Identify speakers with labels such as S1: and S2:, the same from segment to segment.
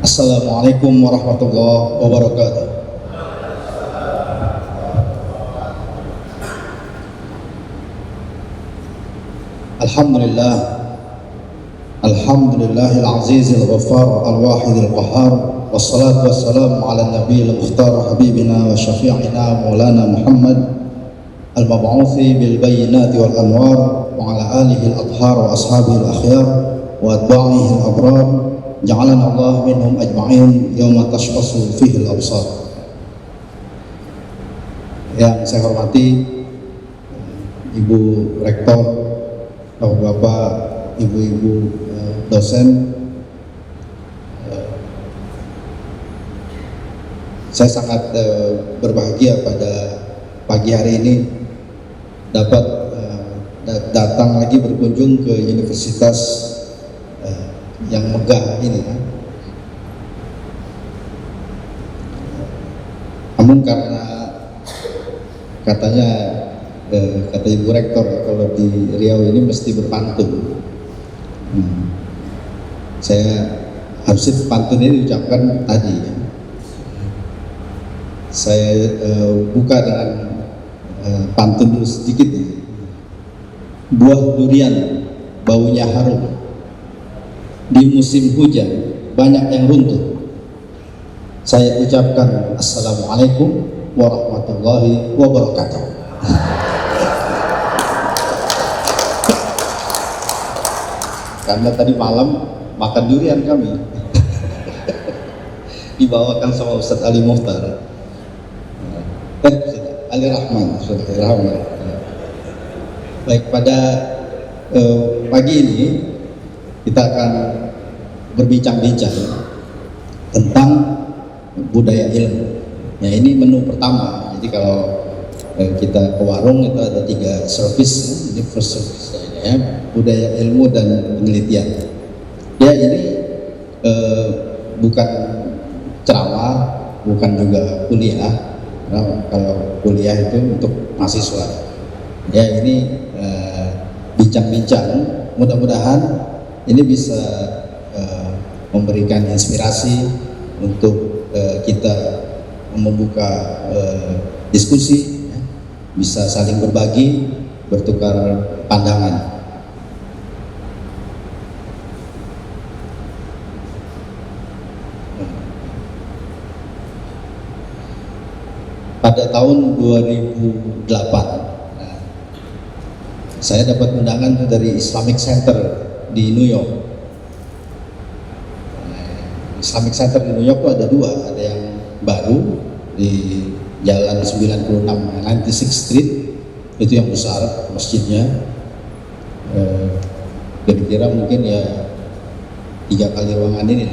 S1: Assalamualaikum warahmatullahi wabarakatuh. Alhamdulillah, alhamdulillahil azizil ghaffar al-wahidil qahhar, wassalatu wassalamu ala nabiyil mukhtar habibina wa syafi'ina maulana Muhammad al-mab'uthi bil bayyinati wal anwar wa ala alihi al-athhar wa ashabihi al-akhyar wa atba'ihi al-abrar. Ja'alana Allah minhum ajma'in yawma tashkhasu fihi al-absar. Yang saya hormati Ibu Rektor, Bapak-bapak, Ibu-ibu dosen, saya sangat berbahagia pada pagi hari ini dapat datang lagi berkunjung ke universitas yang megah ini. Namun karena katanya kata Ibu Rektor kalau di Riau ini mesti berpantun, saya harusnya pantun ini diucapkan tadi. Saya buka dengan pantun dulu sedikit. Buah durian baunya harum, di musim hujan banyak yang runtuh. Saya ucapkan Assalamualaikum warahmatullahi wabarakatuh. Karena tadi malam makan durian kami dibawakan sama Ustadz Ali Muhtar, Ali Rahman. Baik, pada pagi ini kita akan berbincang-bincang tentang budaya ilmu. Ya, ini menu pertama. Jadi kalau kita ke warung itu ada 3 service. Ini first service ya, budaya ilmu dan penelitian. Ya, ini bukan ceramah, bukan juga kuliah. Nah, kalau kuliah itu untuk mahasiswa. Ya, ini bincang-bincang. Mudah-mudahan ini bisa memberikan inspirasi untuk kita membuka diskusi, bisa saling berbagi, bertukar pandangan. Pada tahun 2008 saya dapat undangan dari Islamic Center di New York. Islamic Center di New York itu ada 2, ada yang baru di Jalan 96 96th Street, itu yang besar masjidnya, kira-kira mungkin ya 3 kali ruangan ini.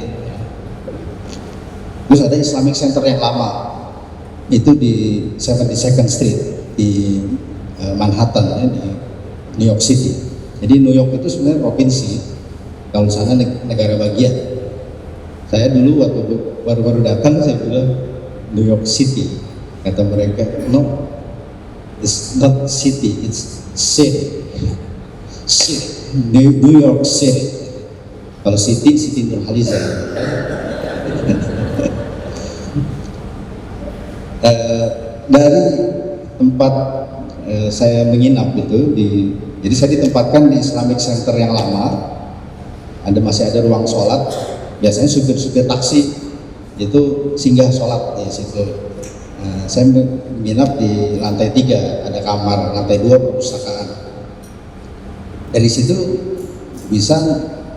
S1: Terus ada Islamic Center yang lama, itu di 72nd Street di Manhattan ya, di New York City. Jadi New York itu sebenarnya provinsi, kalau sana negara bagian. Saya dulu waktu baru-baru datang saya bilang New York City, kata mereka no, it's not city, it's city, city, New York City. Kalau city, Siti Nurhaliza. Dari tempat saya menginap itu jadi saya ditempatkan di Islamic Center yang lama. Masih ada ruang sholat. Biasanya supir-supir taksi itu singgah sholat di situ. Saya menginap di lantai 3, ada kamar, lantai 2 perpustakaan. Dari situ bisa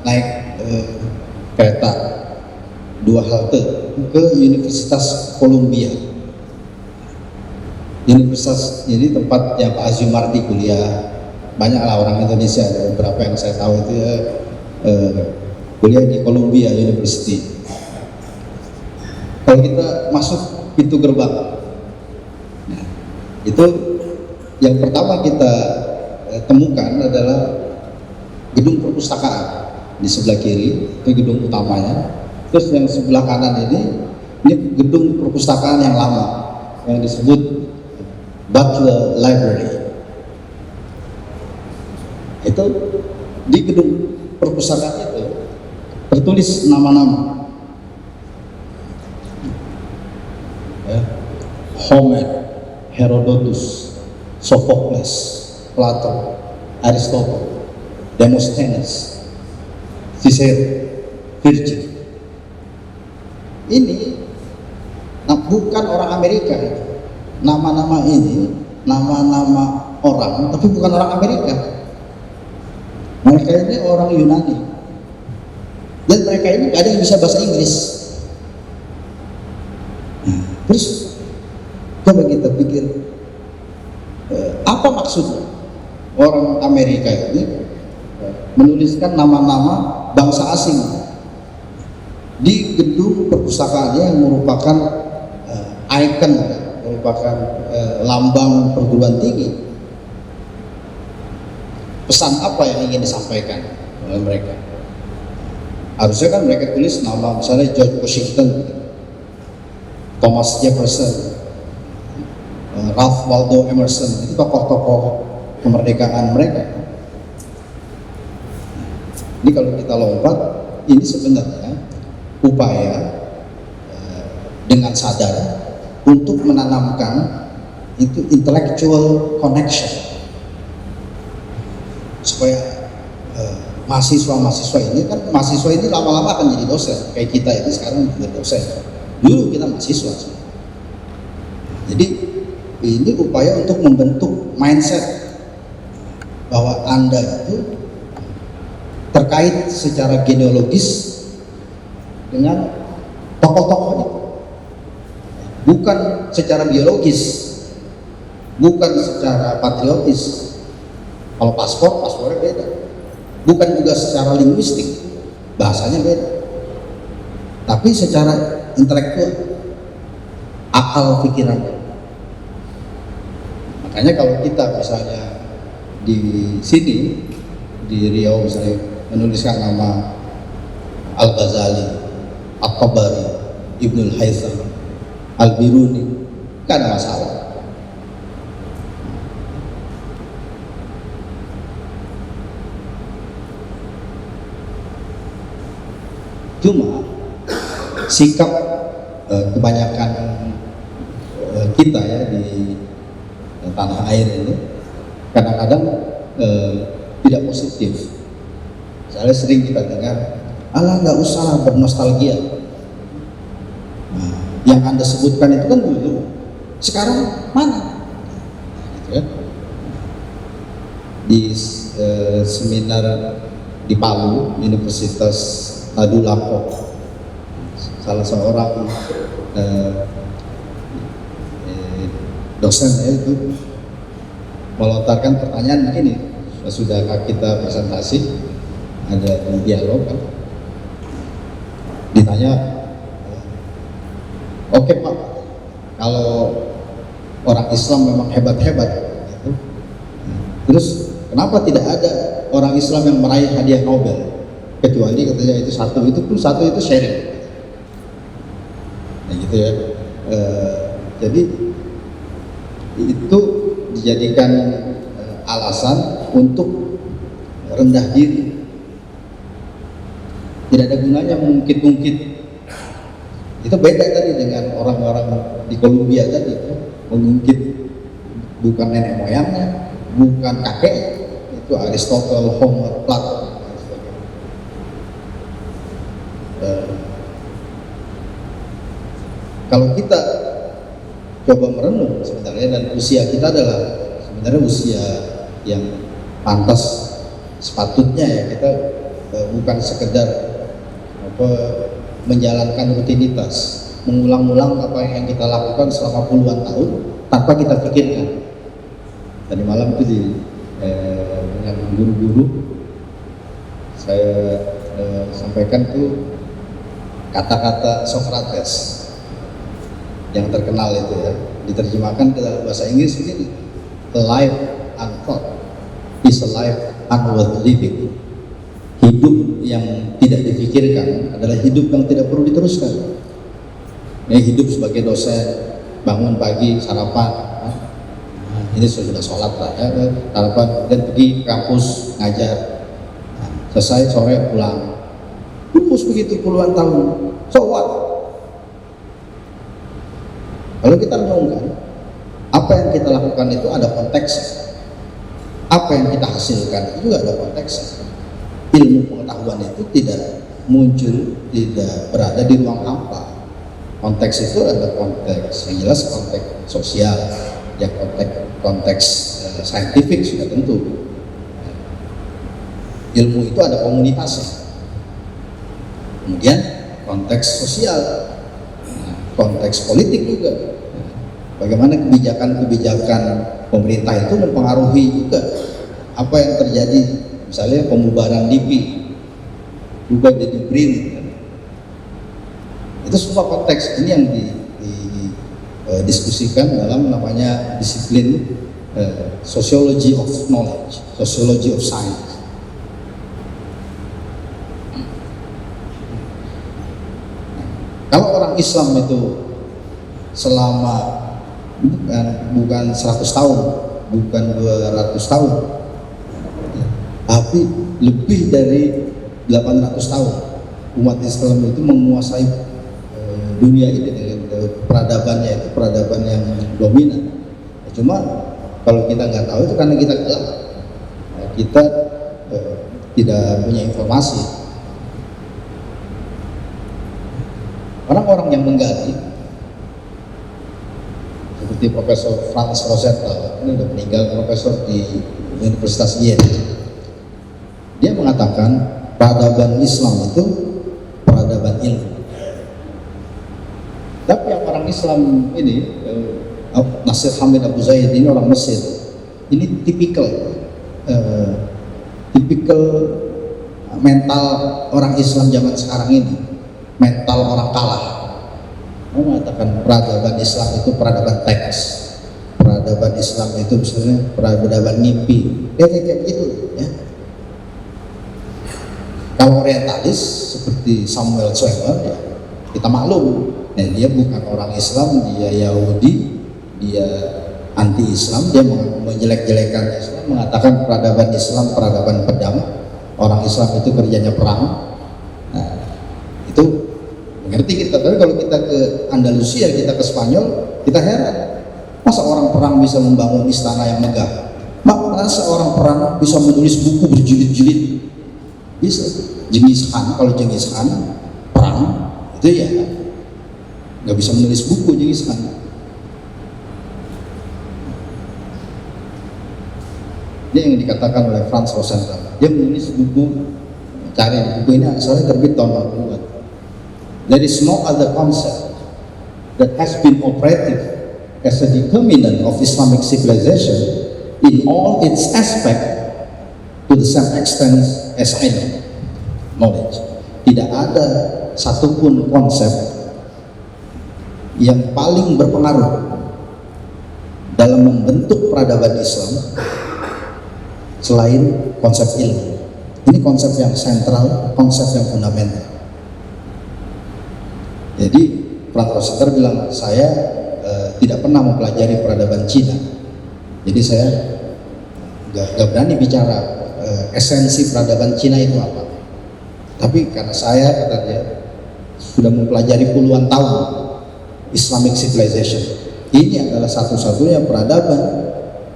S1: naik kereta 2 halte ke Universitas Columbia. Universitas ini tempat yang Pak Azumardi kuliah. Banyaklah orang Indonesia, ada beberapa yang saya tahu itu kuliah di Columbia University. Kalau kita masuk pintu gerbang, nah, itu yang pertama kita temukan adalah gedung perpustakaan di sebelah kiri, itu gedung utamanya. Terus yang sebelah kanan ini gedung perpustakaan yang lama yang disebut Butler Library. Itu di gedung perpustakaan itu tertulis nama-nama Homer, Herodotus, Sophocles, Plato, Aristotle, Demosthenes, Cicero, Virgil. Ini bukan orang Amerika. Nama-nama ini nama-nama orang, tapi bukan orang Amerika. Mereka ini orang Yunani, dan mereka ini gak ada yang bisa bahasa Inggris. Terus coba kita pikir, apa maksudnya orang Amerika ini menuliskan nama-nama bangsa asing di gedung perpustakaannya yang merupakan ikon, merupakan lambang perguruan tinggi. Pesan apa yang ingin disampaikan oleh mereka? Harusnya kan mereka tulis nama misalnya George Washington, Thomas Jefferson, Ralph Waldo Emerson. Itu tokoh-tokoh kemerdekaan mereka. Ini kalau kita lompat, ini sebenarnya upaya dengan sadar untuk menanamkan itu intellectual connection, supaya mahasiswa-mahasiswa ini kan, mahasiswa ini lama-lama akan jadi dosen. Kayak kita ini sekarang jadi dosen, dulu kita mahasiswa. Jadi ini upaya untuk membentuk mindset bahwa Anda itu terkait secara genealogis dengan tokoh-tokoh itu, bukan secara biologis, bukan secara patriotis. Kalau paspornya beda, bukan juga secara linguistik, bahasanya beda, tapi secara intelektual, akal pikiran. Makanya kalau kita misalnya di sini di Riau misalnya menuliskan nama Al-Ghazali, At-Tabari, Ibnul Haytham, Al-Biruni, gak ada masalah. Cuma sikap kebanyakan kita ya di tanah air ini kadang-kadang tidak positif. Misalnya sering kita dengar, "Alah, nggak usah lah bernostalgia." Nah, yang Anda sebutkan itu kan dulu, sekarang mana? Gitu ya. Di seminar di Palu, Universitas Tadulako, salah seorang dosen itu melontarkan pertanyaan begini, sudah kita presentasi, ada dialog kan, ditanya, "Oke Pak, kalau orang Islam memang hebat-hebat gitu, terus kenapa tidak ada orang Islam yang meraih hadiah Nobel? Kecuali katanya itu satu itu sharing." Nah gitu ya. Jadi itu dijadikan alasan untuk rendah diri. Tidak ada gunanya mengungkit-ungkit. Itu beda tadi dengan orang-orang di Kolombia tadi, mengungkit bukan nenek moyangnya, bukan kakek, itu Aristotle, Homer, Plato. Kalau kita coba merenung sebenarnya, dan usia kita adalah sebenarnya usia yang pantas sepatutnya ya, kita bukan sekedar menjalankan rutinitas, mengulang-ulang apa yang kita lakukan selama puluhan tahun tanpa kita pikirkan. Tadi malam itu dengan guru-guru saya sampaikan tuh kata-kata Socrates yang terkenal itu ya, diterjemahkan ke dalam bahasa Inggris begini, "A life unthought is a life unworth living." Hidup yang tidak dipikirkan adalah hidup yang tidak perlu diteruskan. Hidup sebagai dosen, bangun pagi, sarapan, ini sudah sholat lah ya, sarapan, dan pergi ke kampus ngajar, selesai sore pulang, terus begitu puluhan tahun. So what? Kalau kita renungkan, kita lakukan itu ada konteksnya. Apa yang kita hasilkan itu juga ada konteksnya. Ilmu pengetahuan itu tidak muncul, tidak berada di ruang hampa. Konteks itu ada konteks yang jelas, konteks sosial, ya konteks saintifik sudah tentu. Ilmu itu ada komunitasnya. Kemudian konteks sosial, konteks politik juga. Bagaimana kebijakan-kebijakan pemerintah itu mempengaruhi juga apa yang terjadi, misalnya pembubaran DIPI, berubah jadi BRIN. Itu semua konteks ini yang didiskusikan dalam namanya disiplin sociology of knowledge, sociology of science. Kalau orang Islam itu selama bukan 100 tahun, bukan 200 tahun, tapi lebih dari 800 tahun umat Islam itu menguasai dunia ini dengan peradabannya, itu peradaban yang dominan. Cuma kalau kita nggak tahu itu karena kita gelap, kita tidak punya informasi. Orang-orang yang menggali seperti Profesor Franz Rosetta, ini udah meninggal, profesor di Universitas Yale, dia mengatakan peradaban Islam itu peradaban ilmu. Tapi yang orang Islam ini, Nasir Hamid Abu Zaid ini orang Mesir, ini tipikal mental orang Islam zaman sekarang ini, mental orang kalah. Dia mengatakan peradaban Islam itu peradaban teks, peradaban Islam itu misalnya peradaban mimpi, kayak gitu ya. Kalau orientalis seperti Samuel Zwemer, ya kita maklum, nah, dia bukan orang Islam, dia Yahudi, dia anti-Islam, dia menjelek-jelekan Islam, mengatakan peradaban Islam peradaban pedang, orang Islam itu kerjanya perang. Nah, itu mengerti kita. Tapi kalau kita ke Andalusia, kita ke Spanyol, kita heran, masa orang perang bisa membangun istana yang megah? Masa orang perang bisa menulis buku berjilid-jilid? Bisa. Jengis Khan, kalau Jengis Khan perang itu ya nggak bisa menulis buku Jengis Khan. Ini yang dikatakan oleh Franz Rosetta. Dia menulis buku, cari buku ini asalnya terbit tahun 80-an. There is no other concept that has been operative as a determinant of Islamic civilization in all its aspects to the same extent as ilm, knowledge. Tidak ada satupun konsep yang paling berpengaruh dalam membentuk peradaban Islam selain konsep ilmu. Ini konsep yang sentral, konsep yang fundamental. Jadi Franz Rosetta bilang, saya tidak pernah mempelajari peradaban Cina, jadi saya nggak berani bicara esensi peradaban Cina itu apa. Tapi karena saya, kata dia, sudah mempelajari puluhan tahun Islamic civilization, ini adalah satu-satunya peradaban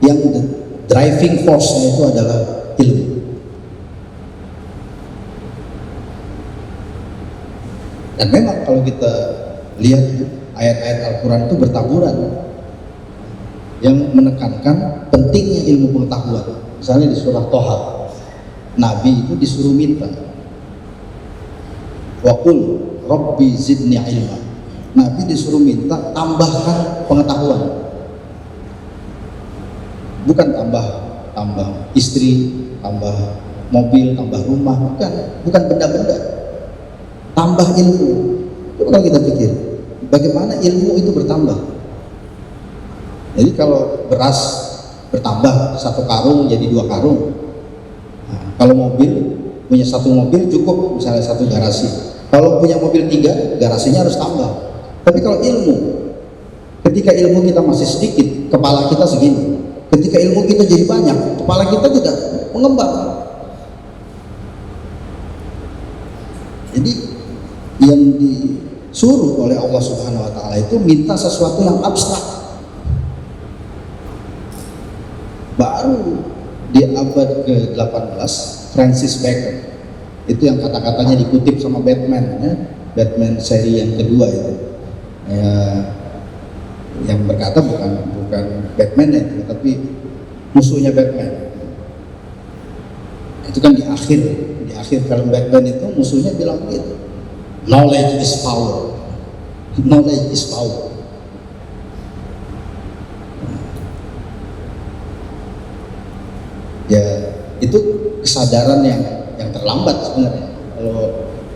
S1: yang driving force-nya itu adalah ilmu. Dan memang kalau kita lihat ayat-ayat Al-Quran itu bertaburan yang menekankan pentingnya ilmu pengetahuan. Misalnya di surah Toha, Nabi itu disuruh minta, Waqul Rabbi zidni ilma. Nabi disuruh minta tambahkan pengetahuan, bukan tambah istri, tambah mobil, tambah rumah, bukan benda-benda, tambah ilmu. Coba kita pikir, bagaimana ilmu itu bertambah. Jadi kalau beras bertambah 1 karung jadi 2 karung. Nah, kalau mobil, punya 1 mobil cukup misalnya 1 garasi. Kalau punya mobil 3, garasinya harus tambah. Tapi kalau ilmu, ketika ilmu kita masih sedikit, kepala kita segini. Ketika ilmu kita jadi banyak, kepala kita tidak mengembang. Jadi yang disuruh oleh Allah Subhanahu wa taala itu minta sesuatu yang abstrak. Baru di abad ke-18 Francis Bacon itu yang kata-katanya dikutip sama Batman, ya. Batman seri yang kedua itu, ya, yang berkata bukan Batman itu, tapi musuhnya Batman. Itu kan di akhir film Batman itu musuhnya bilang gitu, knowledge is power, knowledge is power. Ya itu kesadaran yang terlambat sebenarnya.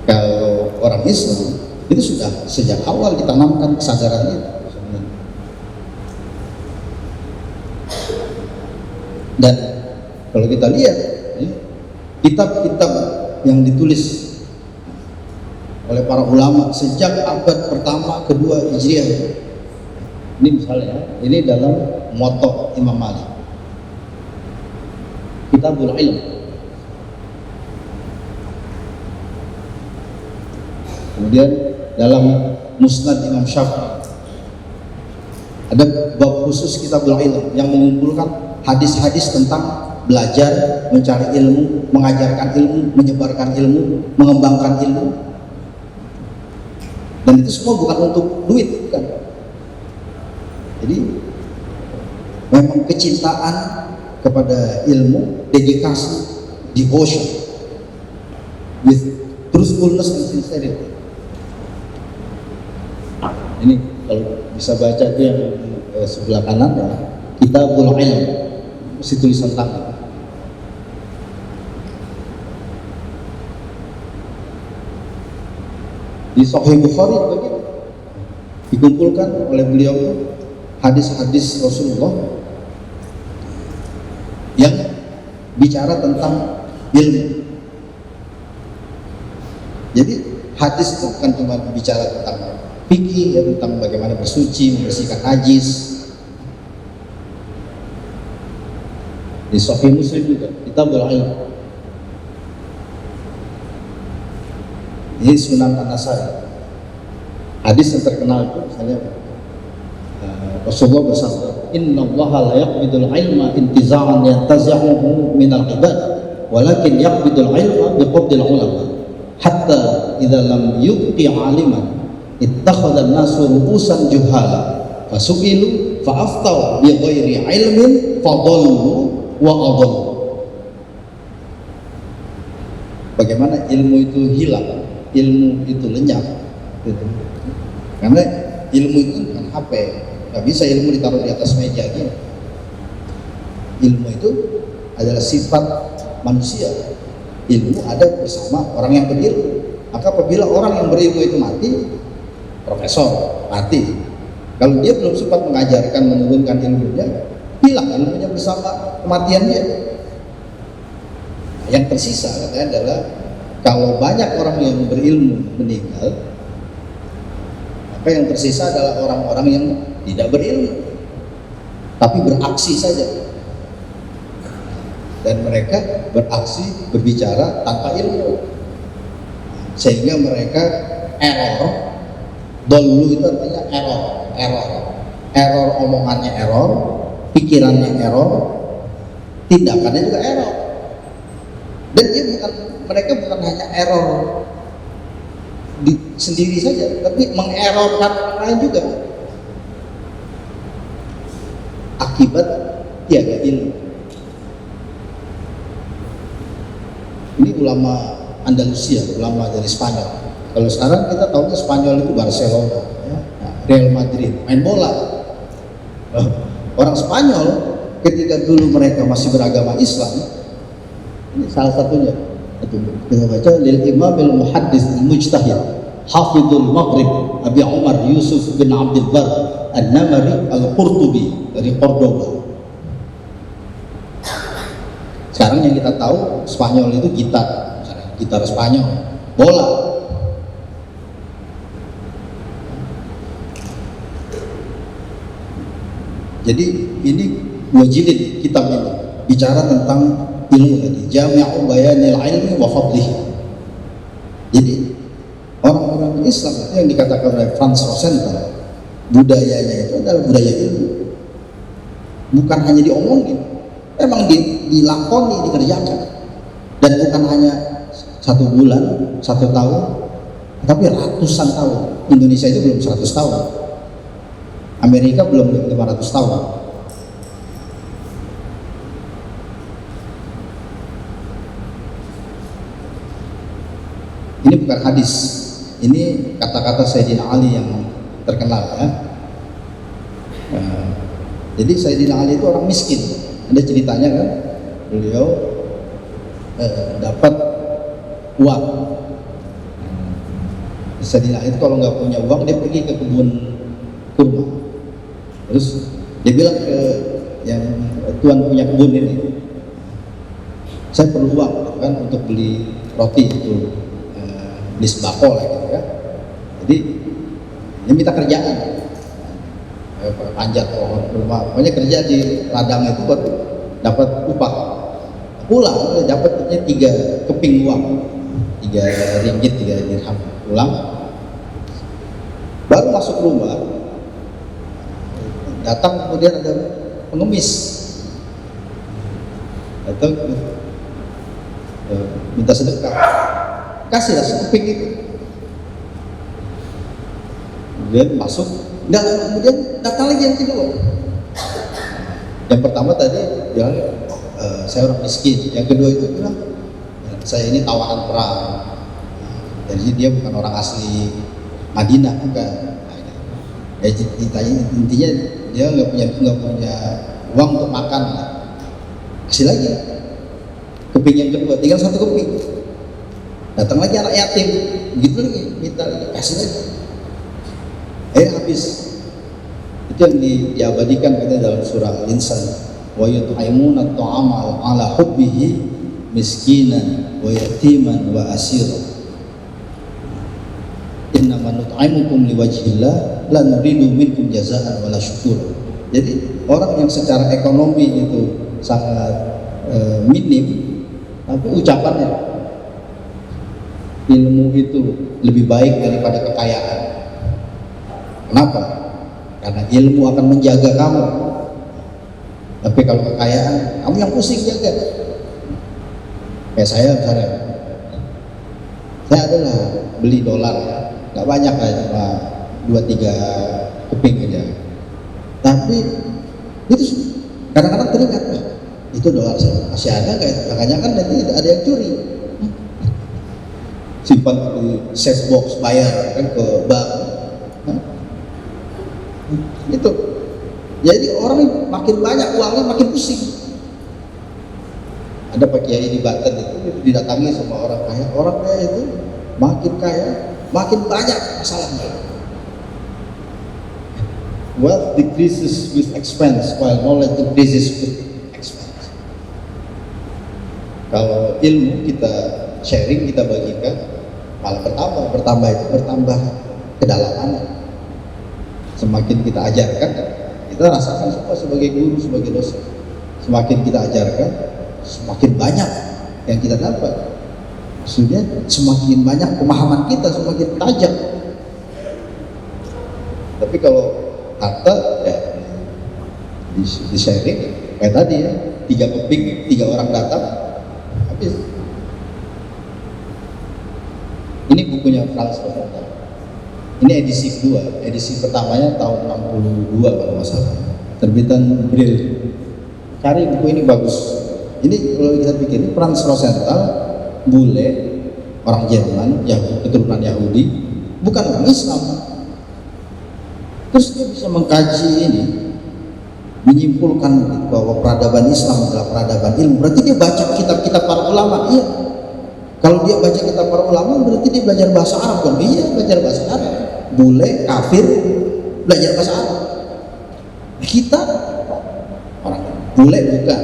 S1: Kalau orang Islam itu sudah sejak awal ditanamkan kesadaran itu sebenarnya. Dan kalau kita lihat kitab-kitab yang ditulis oleh para ulama sejak abad pertama, kedua Hijriah, ini misalnya ini dalam moto Imam Malik, Kitabul Ilm. Kemudian dalam Musnad Imam Syafi'i ada bab khusus Kitabul Ilm yang mengumpulkan hadis-hadis tentang belajar, mencari ilmu, mengajarkan ilmu, menyebarkan ilmu, mengembangkan ilmu. Dan itu semua bukan untuk duit, bukan. Jadi memang kecintaan kepada ilmu, dedikasi, devotion with truthfulness and sincerity. Ini kalau bisa baca itu yang sebelah kanan ya, Kitabul Ilm, mesti tulisan tangan. Di Sahih Bukhari begitu dikumpulkan oleh beliau hadis-hadis Rasulullah yang bicara tentang ilmu. Jadi hadis itu bukan cuma bicara tentang fikih, ya, tentang bagaimana bersuci, membersihkan najis. Di Sahih Muslim juga Kitabul Ilm. Ini Sunan An-Nasai. Hadis yang terkenal itu misalnya Rasulullah bersabda, "Inna Allaha la yaqbidul ilma intiza'an yantazi'uhu minal ibad, walakin yaqbidul ilma biqabdil ulama. Hatta idza lam yubqi 'aliman ittakhadha an-nasu ru'usan juhala, fasu'ilu fa'aftaw bi ghairi ilmin fadallu wa adallu." Bagaimana ilmu itu hilang, ilmu itu lenyap gitu. Karena ilmu itu kan HP, nggak bisa ilmu ditaruh di atas meja gitu. Ilmu itu adalah sifat manusia. Ilmu ada bersama orang yang berilmu. Maka apabila orang yang berilmu itu mati, profesor mati, kalau dia belum sempat mengajarkan, menurunkan ilmunya, hilang ilmunya bersama kematiannya. Yang tersisa katanya adalah kalau banyak orang yang berilmu meninggal, maka yang tersisa adalah orang-orang yang tidak berilmu tapi beraksi saja, dan mereka beraksi berbicara tanpa ilmu sehingga mereka error. Dolu itu artinya error omongannya error, pikirannya error, tindakannya juga error. Dan mereka bukan hanya error sendiri saja, tapi mengerorkan orang lain juga akibat tiada ilmu. Ini ulama Andalusia, ulama dari Spanyol. Kalau sekarang kita tahunya Spanyol itu Barcelona, ya, Real Madrid, main bola. Orang Spanyol ketika dulu mereka masih beragama Islam, ini salah satunya. Kita baca lil Imam al-Muhaddis al-Mujtahid Hafidhul Maghrib Abi Umar Yusuf bin Abdul Bar An-Namari Al-Qurtubi dari Cordoba. Sekarang yang kita tahu Spanyol itu gitar Spanyol, bola. Jadi ini wajilid kitab ini bicara tentang ilmu tadi, Jami'u Bayanil Ilmi wa Fadlihi. Jadi orang-orang Islam itu yang dikatakan oleh Franz Rosenthal, budayanya itu adalah budaya ilmu, bukan hanya diomongin Memang dilakoni, dikerjakan, dan bukan hanya 1 bulan, 1 tahun, tapi ratusan tahun. Indonesia itu belum 100 tahun, Amerika belum 500 tahun. Ini bukan hadis, ini kata-kata Sayyidina Ali yang terkenal ya. Jadi Sayyidina Ali itu orang miskin. Ada ceritanya kan, beliau dapat uang. Sayyidina Ali itu kalau nggak punya uang, dia pergi ke kebun kurma. Terus dia bilang ke yang tuan punya kebun ini, saya perlu uang kan untuk beli roti itu, beli sembako lah gitu kan. Jadi dia minta kerjaan, panjat pohon kurma, pokoknya kerja di ladang itu baru dapat upah. Pulang dapatnya 3 keping uang, 3 ringgit, 3 dirham. Pulang baru masuk rumah, datang kemudian ada pengemis datang minta sedekah, kasihlah sekeping itu. Kemudian masuk, kemudian datang lagi yang kedua. Yang pertama tadi bilang saya orang miskin, yang kedua itu bilang saya ini tawanan perang. Jadi dia bukan orang asli Madinah, bukan. Ya, intinya dia nggak punya uang untuk makan. Kasih lagi keping yang kedua, tinggal 1 keping. Datang lagi anak yatim, begitu lagi, minta lagi, kasih lagi. Habis. Itu yang diabadikan katanya dalam surah Al-Insan. Wa yut'imuna at'ama 'ala hubbihi miskinan wa yatiman wa asira. Innama nut'imukum liwajhillah la nuridu minkum jazaa'an wala syukur. Jadi orang yang secara ekonomi itu sangat minim, tapi ucapannya ilmu itu lebih baik daripada kekayaan. Kenapa? Karena ilmu akan menjaga kamu. Tapi kalau kekayaan, kamu yang pusing jaga. Kayak saya misalnya, saya adalah beli dolar, nggak banyak lah, cuma 2-3 keping aja. Tapi itu kadang-kadang teringat, itu dolar saya masih ada nggak? Makanya kan nanti ada yang curi. Simpan di safe box, bayar kan ke bank. Itu. Jadi orang makin banyak uangnya makin pusing. Ada Pak Kiai di Banten itu didatangi sama orang kaya. Orang kaya itu makin kaya, makin banyak masalahnya. Wealth decreases with expense, while knowledge increases with expense. Kalau ilmu kita sharing, kita bagikan, malah bertambah kedalamannya. Semakin kita ajarkan, kita rasakan semua sebagai guru, sebagai dosen. Semakin kita ajarkan, semakin banyak yang kita dapat. Maksudnya semakin banyak pemahaman kita, semakin tajam. Tapi kalau harta ya di sharing kayak tadi ya, 3 keping, 3 orang datang, habis. Ini bukunya Franz Rosenthal. Ini edisi kedua, edisi pertamanya tahun 62 kalau nggak salah, terbitan Brill. Cari buku ini bagus. Ini kalau kita pikir, Franz Rosenthal, bule, orang Jerman, keturunan Yahudi, bukan orang Islam. Terus dia bisa mengkaji ini, menyimpulkan bahwa peradaban Islam adalah peradaban ilmu. Berarti dia baca kitab-kitab para ulama. Iya. Kalau dia baca kitab para ulama, berarti dia belajar bahasa Arab kan? Iya, belajar bahasa Arab. Bule, kafir, belajar bahasa Arab. Kita orang bule bukan.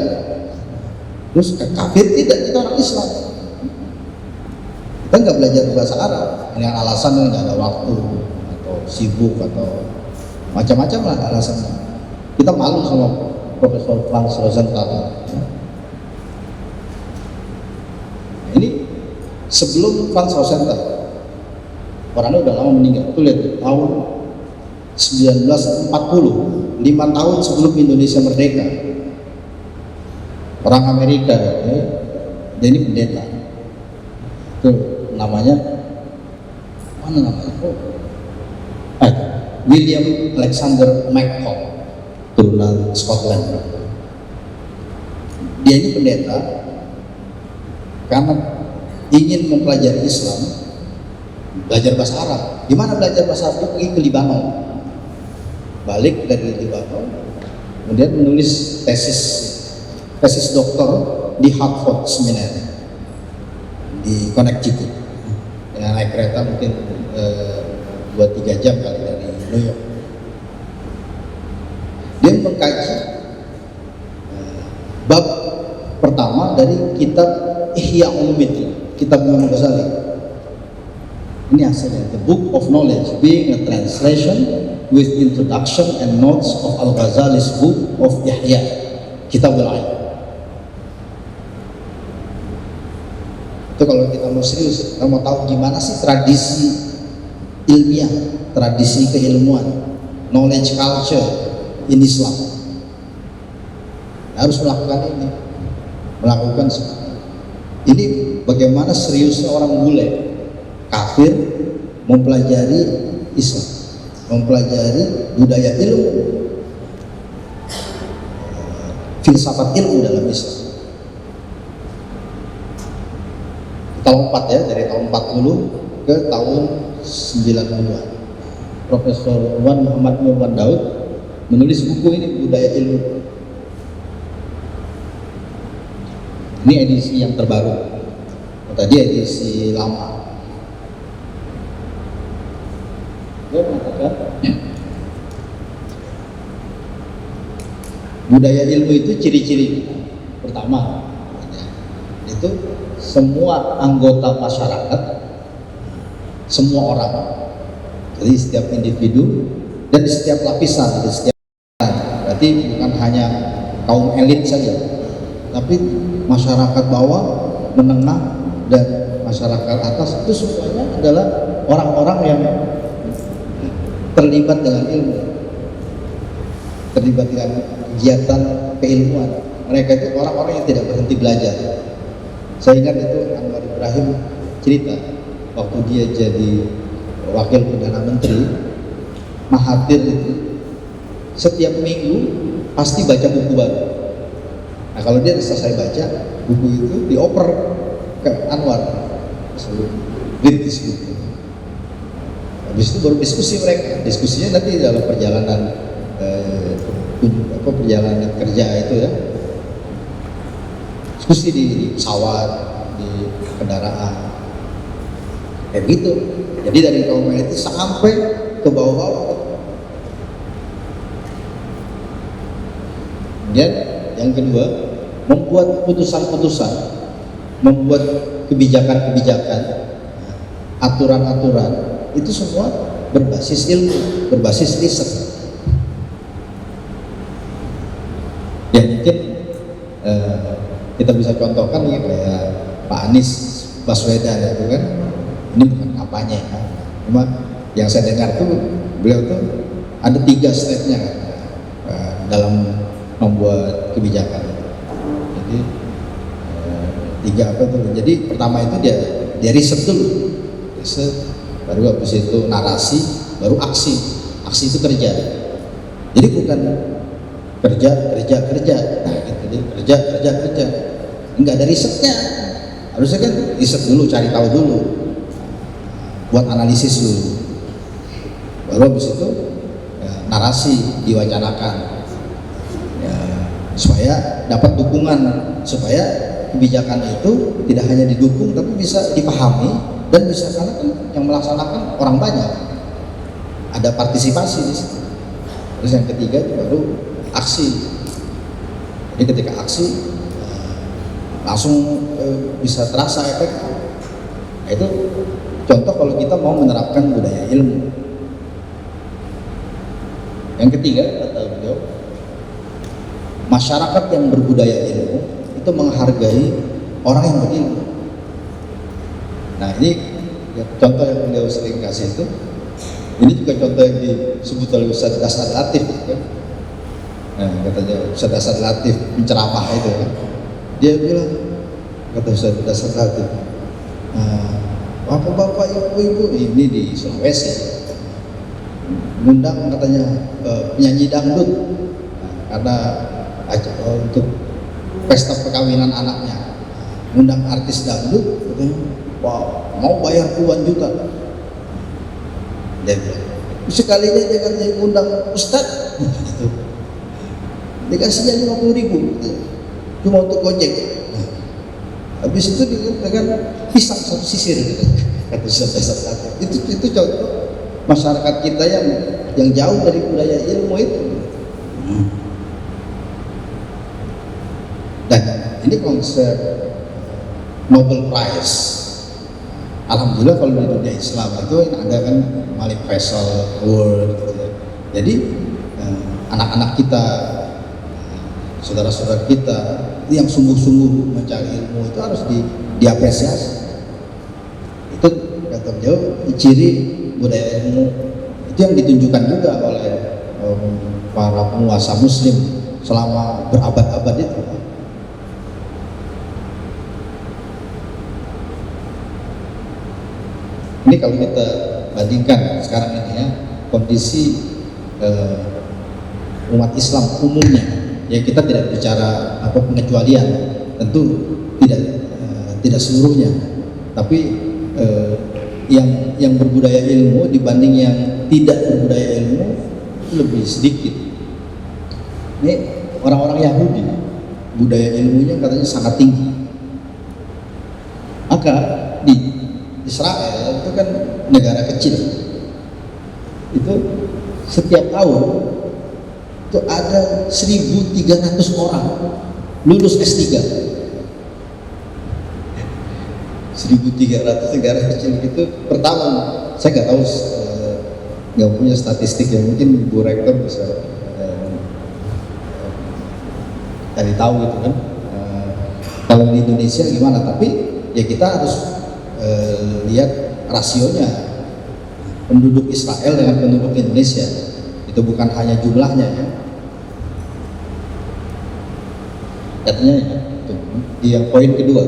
S1: Terus kafir tidak, kita orang Islam. Kita nggak belajar bahasa Arab dengan alasan nggak ada waktu atau sibuk atau macam-macam lah alasannya. Kita malu sama Profesor Franz Rosenthal. Ini sebelum Franz Rosenthal, orangnya udah lama meninggal. Tuh lihat, tahun 1940, 5 tahun sebelum Indonesia merdeka. orang Amerika, ya. Dia ini pendeta. Itu namanya mana namanya? William Alexander McCall, turunan Scotland. Dia ini pendeta karena ingin mempelajari Islam, belajar bahasa Arab. Di mana belajar bahasa Arab? Dia pergi ke Libanon, balik dari Libanon, kemudian menulis tesis doktor di Hartford Seminary di Connecticut. Dengan naik kereta mungkin 2-3 jam kali dari New York. Dia mengkaji bab pertama dari kitab Ihya Ulumuddin, kitab Imam Ghazali. Ini hasilnya, The Book of Knowledge, being a translation with introduction and notes of Al-Ghazali's book of Ihya, Kitabul Ilm. Itu kalau kita mau serius, kita mau tahu gimana sih tradisi ilmiah, tradisi keilmuan, knowledge culture in Islam. Harus melakukan ini, melakukan ini. Bagaimana seriusnya orang bule kafir mempelajari Islam, mempelajari budaya ilmu, filsafat ilmu dalam Islam. Kita lompat ya dari tahun 40 ke tahun 90-an. Profesor Wan Muhammad Nurwan Daud menulis buku ini, Budaya Ilmu. Ini edisi yang terbaru. Tadi edisi lama. Dia mengatakan budaya ilmu itu ciri-ciri pertama itu semua anggota masyarakat, semua orang, jadi setiap individu dan di setiap lapisan, di setiap berarti bukan hanya kaum elit saja, tapi masyarakat bawah, menengah, dan masyarakat atas itu semuanya adalah orang-orang yang terlibat dengan ilmu, terlibat dengan kegiatan keilmuan. Mereka itu orang-orang yang tidak berhenti belajar. Saya ingat itu Anwar Ibrahim cerita waktu dia jadi wakil perdana menteri, Mahathir itu setiap minggu pasti baca buku baru. Nah kalau dia selesai baca buku itu dioper ke Anwar, British buku. Habis itu baru diskusi mereka. Diskusinya nanti dalam perjalanan perjalanan kerja itu ya. Diskusi di pesawat, di kendaraan, kayak gitu. Jadi dari kaum elit itu sampai ke bawah-bawah. Kemudian yang kedua, membuat putusan-putusan, membuat kebijakan-kebijakan, aturan-aturan, itu semua berbasis ilmu, berbasis riset. Ya mungkin kita bisa contohkan ya kayak Pak Anies Baswedan itu kan, ini bukan kampanye kan, cuma yang saya dengar tuh beliau tuh ada 3 stepnya kan, dalam membuat kebijakan. Jadi 3 apa tuh? Jadi pertama itu dia riset dulu, riset, baru habis itu narasi, baru aksi. Aksi itu kerja. Jadi bukan kerja. Nah gitu, jadi kerja. Enggak ada risetnya. Harusnya kan riset dulu, cari tahu dulu, buat analisis dulu, baru habis itu ya, narasi diwacanakan ya, supaya dapat dukungan, supaya kebijakan itu tidak hanya didukung tapi bisa dipahami dan bisa, karena kan yang melaksanakan orang banyak, ada partisipasi di situ. Terus yang ketiga itu baru aksi. Jadi ketika aksi langsung bisa terasa efek. Nah, itu contoh kalau kita mau menerapkan budaya ilmu. Yang ketiga kata beliau, masyarakat yang berbudaya ilmu itu menghargai orang yang berilmu. Nah ini ya, contoh yang beliau sering kasih itu. Ini juga contoh yang disebut oleh Ustaz Hasan Latif kan? Nah katanya Ustaz Hasan Latif penceramah itu kan, Dia bilang, kata Ustaz dasar satu, bapak-bapak, ibu-ibu ini di Sulawesi ngundang katanya penyanyi dangdut karena untuk pesta perkawinan anaknya, ngundang artis dangdut katanya, wow, mau bayar puluhan juta. Dia bilang, sekalinya dia katanya ngundang Ustaz gitu, dikasihnya 50.000 gitu, cuma untuk gojek. Habis itu dengan pisang satu sisir gitu. Kata Ustaz, itu contoh masyarakat kita yang jauh dari budaya ilmu itu. Dan ini konsep Nobel Prize. Alhamdulillah kalau di dunia Islam itu ada kan Malik Faisal Award gitu ya. Jadi anak-anak kita, saudara-saudara kita yang sungguh-sungguh mencari ilmu itu harus diapresiasi. Itu kata beliau ciri budaya ilmu itu yang ditunjukkan juga oleh para penguasa Muslim selama berabad-abad itu. Ini kalau kita bandingkan sekarang ini ya, kondisi umat Islam umumnya, ya kita tidak bicara apa pengecualian, tentu tidak seluruhnya, tapi yang berbudaya ilmu dibanding yang tidak berbudaya ilmu itu lebih sedikit. Ini orang-orang Yahudi budaya ilmunya katanya sangat tinggi. Maka di Israel itu kan negara kecil, itu setiap tahun itu ada 1.300 orang lulus S3. 1.300 negara kecil itu per tahun. Saya nggak tahu, nggak punya statistik ya, mungkin Bu Rektor bisa cari tahu gitu kan. Kalau di Indonesia gimana? Tapi ya kita harus lihat rasionya penduduk Israel dengan penduduk Indonesia, itu bukan hanya jumlahnya ya. Katanya ya, di yang poin kedua,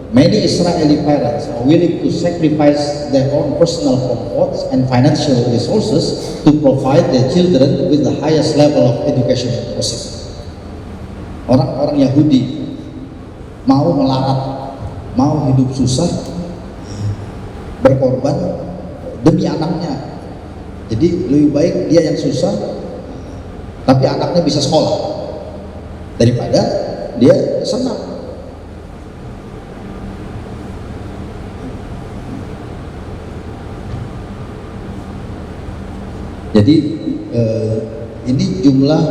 S1: many Israeli parents are willing to sacrifice their own personal comforts and financial resources to provide their children with the highest level of education possible. Orang-orang Yahudi mau melarat, mau hidup susah, berkorban demi anaknya. Jadi lebih baik dia yang susah tapi anaknya bisa sekolah daripada dia senang. Jadi ini jumlah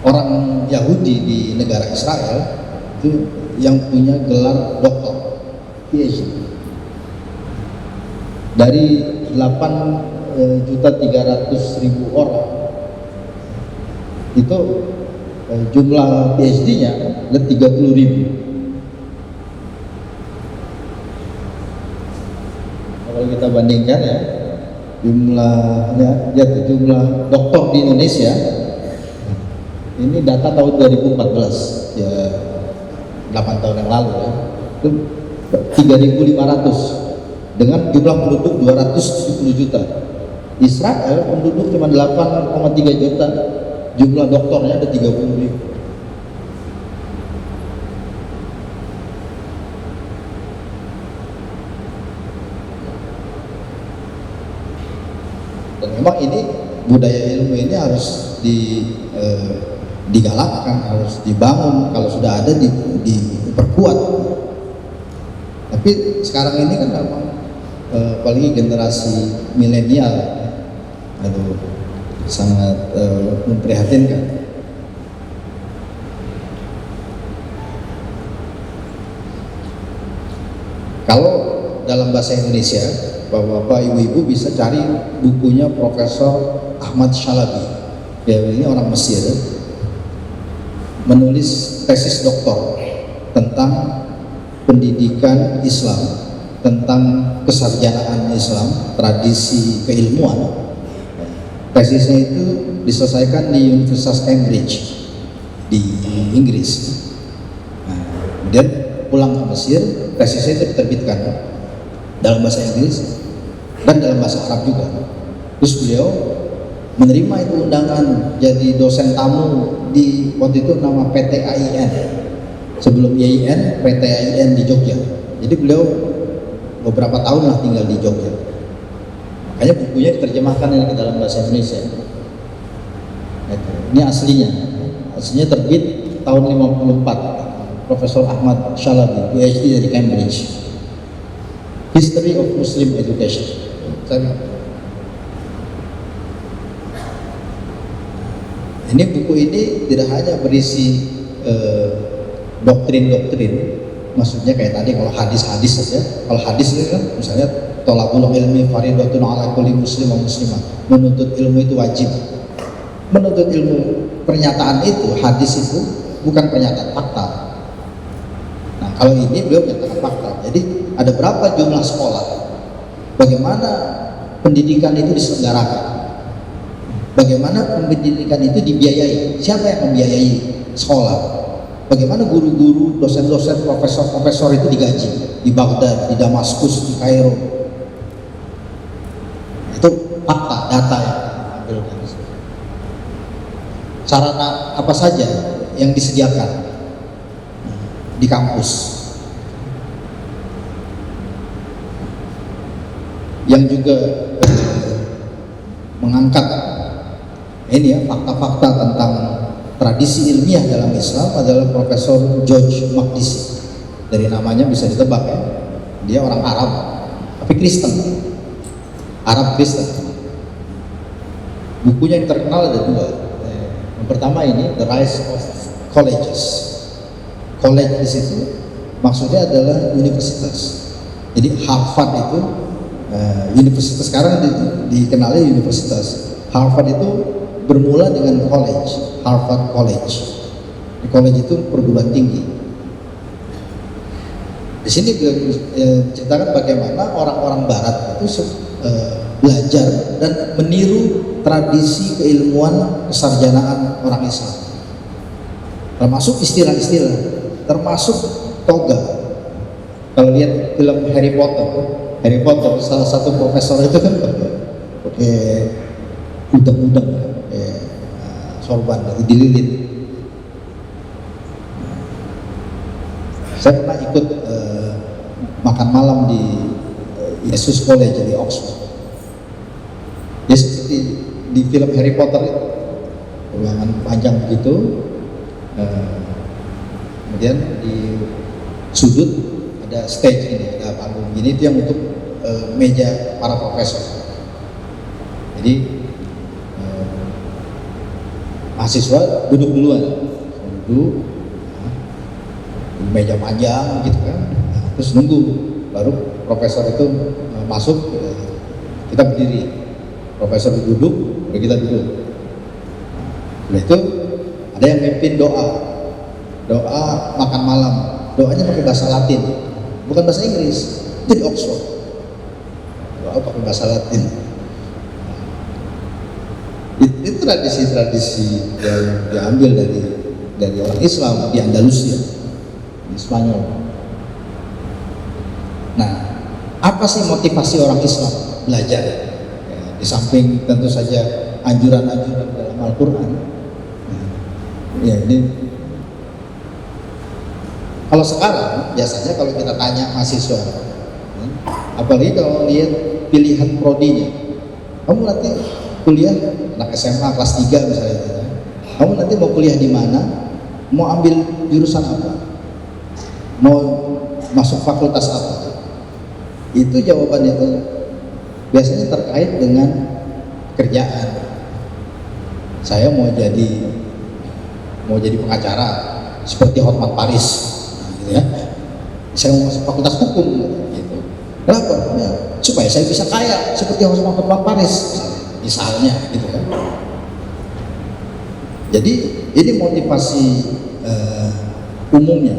S1: orang Yahudi di negara Israel itu yang punya gelar doktor PhD dari 8.300.000 orang itu jumlah PhD-nya ada 30.000. Kalau kita bandingkan ya jumlah dokter di Indonesia, ini data tahun 2014 ya, 8 tahun yang lalu ya, itu 3.500 dengan jumlah penduduk 270 juta. Israel penduduk cuma 8,3 juta, jumlah dokternya ada 30.000. Dan memang ini budaya ilmu ini harus digalakkan, harus dibangun. Kalau sudah ada diperkuat. Tapi sekarang ini kan memang apalagi generasi milenial, aduh sangat memprihatinkan. Kalau dalam bahasa Indonesia, bapak-bapak, ibu-ibu bisa cari bukunya Profesor Ahmad Shalabi. Ya, ini orang Mesir, menulis tesis doktor tentang pendidikan Islam, tentang kesarjanaan Islam, tradisi keilmuan. Tesisnya itu diselesaikan di Universitas Cambridge di Inggris. Nah, kemudian pulang ke Mesir, tesisnya itu diterbitkan dalam bahasa Inggris dan dalam bahasa Arab juga. Terus beliau menerima itu undangan jadi dosen tamu di waktu itu nama PT AIN, sebelum IAIN, PT AIN di Jogja. Jadi beliau beberapa tahun lah tinggal di Jogja. Makanya bukunya diterjemahkan ini ke dalam bahasa Indonesia. Ini aslinya terbit tahun 54. Profesor Ahmad Shalabi, PhD dari Cambridge. History of Muslim Education. Ini buku ini tidak hanya berisi doktrin-doktrin, maksudnya kayak tadi kalau hadis-hadis saja. Kalau hadis itu kan misalnya tolabul ilmi faridatun ala kulli muslim wa muslimah. Menuntut ilmu itu wajib. Menuntut ilmu, pernyataan itu, hadis itu bukan pernyataan fakta. Nah, kalau ini beliau menyatakan fakta. Jadi ada berapa jumlah sekolah? Bagaimana pendidikan itu diselenggarakan? Bagaimana pendidikan itu dibiayai? Siapa yang membiayai sekolah? Bagaimana guru-guru, dosen-dosen, profesor-profesor itu digaji di Baghdad, di Damaskus, di Kairo? Itu fakta, data yang diambilkan. Sarana apa saja yang disediakan di kampus, yang juga mengangkat ini ya fakta-fakta tentang tradisi ilmiah dalam Islam adalah Profesor George Makdisi. Dari namanya bisa ditebak ya, dia orang Arab tapi Kristen, Arab Kristen. Bukunya yang terkenal ada dua. Yang pertama ini The Rise of Colleges. College di situ maksudnya adalah universitas. Jadi Harvard itu universitas, sekarang dikenalnya universitas. Harvard itu bermula dengan college, Harvard College. Di college itu perguruan tinggi. Di sini ceritakan bagaimana orang-orang Barat itu belajar dan meniru tradisi keilmuan kesarjanaan orang Islam, termasuk istilah-istilah, termasuk toga. Kalau lihat film Harry Potter, salah satu profesor itu kan pakai udang-udang, sorban, dililin. Saya pernah ikut makan malam di Yesus College di Oxford. Ya seperti di film Harry Potter itu, ruangan panjang begitu, kemudian di sudut ada stage ini, ada panggung ini, itu yang untuk meja para profesor. Jadi mahasiswa duduk duluan, duduk di meja panjang gitu kan, terus nunggu baru profesor itu masuk, kita berdiri. Profesor duduk, kita duduk. Setelah itu ada yang mimpin doa makan malam. Doanya pakai bahasa Latin, bukan bahasa Inggris. Itu di Oxford. Doa pakai bahasa Latin. Itu tradisi-tradisi yang diambil dari orang Islam di Andalusia, di Spanyol. Nah, apa sih motivasi orang Islam belajar? Di samping tentu saja anjuran-anjuran dalam Al-Quran. Ya, ini kalau sekarang biasanya kalau kita tanya mahasiswa, apalagi kalau lihat pilihan prodinya, kamu nanti kuliah anak SMA kelas 3 misalnya, kamu nanti mau kuliah di mana, mau ambil jurusan apa, mau masuk fakultas apa, itu jawaban itu biasanya terkait dengan kerjaan. Saya mau jadi pengacara seperti Hotman Paris, gitu ya. Saya mau masuk fakultas hukum, gitu. Kenapa? Ya, supaya saya bisa kaya seperti Hotman Paris, misalnya, gitu kan. Jadi ini motivasi umumnya.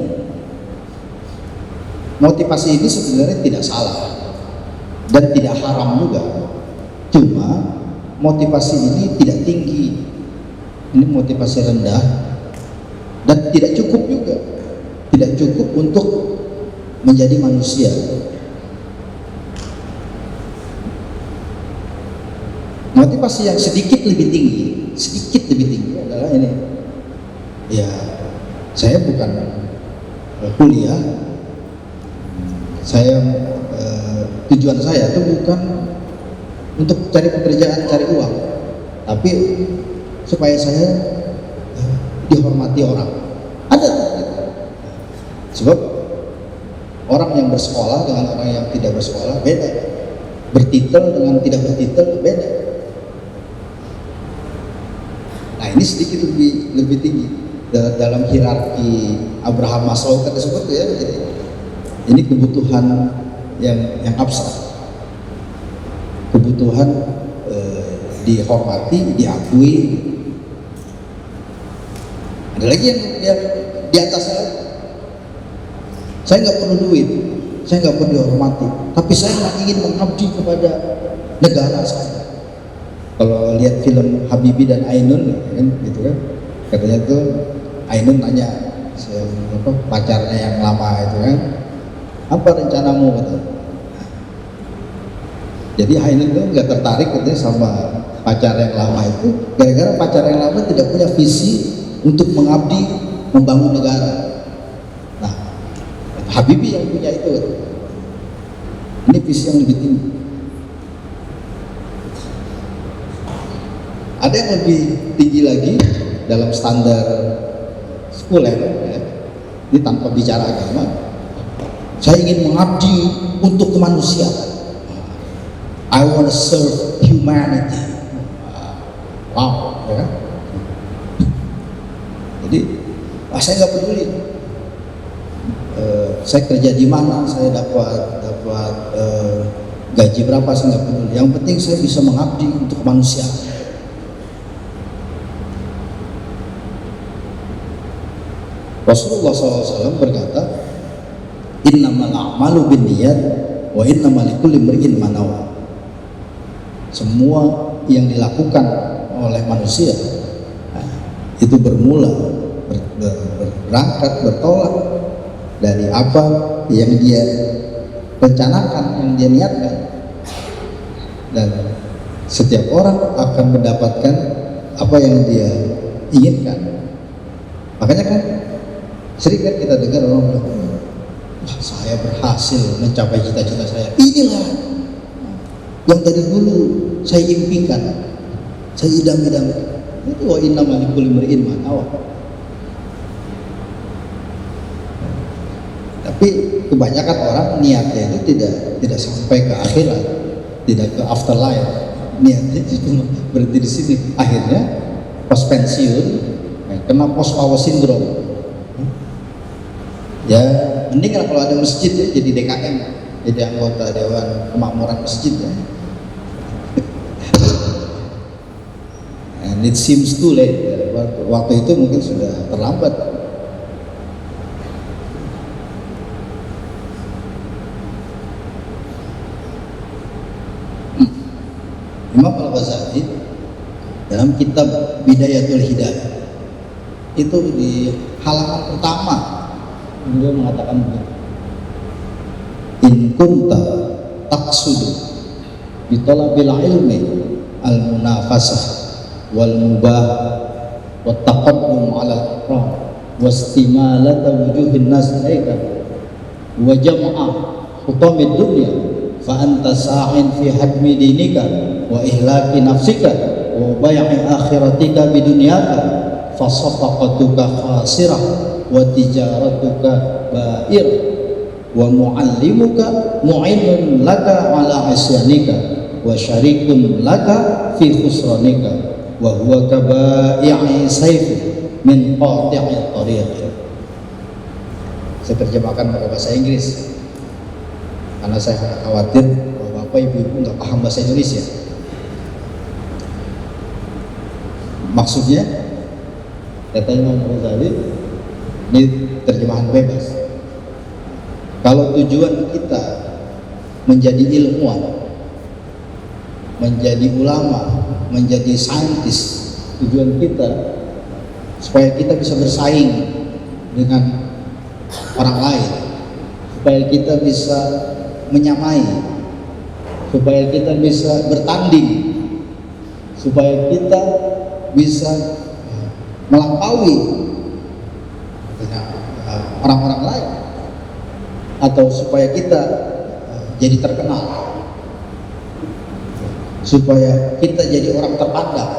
S1: Motivasi ini sebenarnya tidak salah dan tidak haram juga, cuma motivasi ini tidak tinggi, ini motivasi rendah dan tidak cukup juga, tidak cukup untuk menjadi manusia. Motivasi yang sedikit lebih tinggi adalah ini. Ya, saya bukan kuliah, tujuan saya itu bukan untuk cari pekerjaan, cari uang, tapi supaya saya dihormati orang. Ada gitu. Sebab orang yang bersekolah dengan orang yang tidak bersekolah beda, bertitel dengan tidak bertitel beda. Nah, ini sedikit lebih tinggi dalam hierarki Abraham Maslow kan disebut ya. Jadi ini kebutuhan yang abstrak, kebutuhan dihormati, diakui. Ada lagi yang di atas lagi. Saya nggak perlu duit, saya nggak perlu dihormati, tapi saya ingin mengabdi kepada negara saya. Kalau lihat film Habibie dan Ainun, kan, gitu kan, katanya tuh Ainun nanya pacarnya yang lama itu kan, apa rencanamu katanya. Jadi Ainun tuh nggak tertarik katanya sama pacar yang lama itu, gara-gara pacar yang lama tidak punya visi untuk mengabdi, membangun negara. Nah, Habibie yang punya itu, ini visi yang lebih tinggi. Ada yang lebih tinggi lagi dalam standar sekuler, ya. Ini tanpa bicara agama. Saya ingin mengabdi untuk kemanusiaan. I want to serve humanity. Wow, ya kan? Jadi, saya nggak peduli. Saya kerja di mana, saya dapat gaji berapa, saya nggak peduli. Yang penting saya bisa mengabdi untuk kemanusiaan. Rasulullah SAW berkata, innamal a'malu binniyat wa innamal likulli imri'in ma nawa. Semua yang dilakukan oleh manusia itu bermula berangkat, bertolak dari apa yang dia rencanakan, yang dia niatkan, dan setiap orang akan mendapatkan apa yang dia inginkan. Makanya kan sering kan kita dengar orang bilang, saya berhasil mencapai cita-cita saya. Inilah yang dari dulu saya impikan, saya idam-idamkan. Itu wa innamal likulli imri'in ma nawa. Tapi kebanyakan orang niatnya itu tidak sampai ke akhirat, tidak ke afterlife. Niatnya cuma berhenti di sini. Akhirnya pas pensiun kena post power syndrome. Ya, mending kalau ada masjid ya jadi DKM, jadi anggota Dewan Kemakmuran Masjid ya. And it seems too late. Waktu itu mungkin sudah terlambat. Imam Al-Ghazali dalam kitab Bidayatul Hidayah itu di halaman pertama beliau mengatakan begini, in kunta taqsudu bi talabil ilmi al munafasah wal mubah wa taqaddum ala al-qur'an wa istimalata wujuhin nas ilaika wa jam'a hutamid dunya fa anta sa'in fi hadmi dinika wa ihlaki nafsika wa bai'i akhiratika bidunyaka fa safaqatuka khasirah wa tijaratuka ba'ir wa mu'allimuka mu'inun laka ala isyanika wa syarikun laka fi khusranika wa huwa kaba'i'i sayfi min qati'i tariq. Saya terjemahkan pakai bahasa Inggris karena saya khawatir bahwa Bapak Ibu nggak paham bahasa Indonesia. Maksudnya kata Imam Ghazali, ini terjemahan bebas. Kalau tujuan kita menjadi ilmuwan, menjadi ulama, menjadi saintis, tujuan kita supaya kita bisa bersaing dengan orang lain, supaya kita bisa menyamai, supaya kita bisa bertanding, supaya kita bisa melampaui orang-orang lain, atau supaya kita jadi terkenal, supaya kita jadi orang terpandang,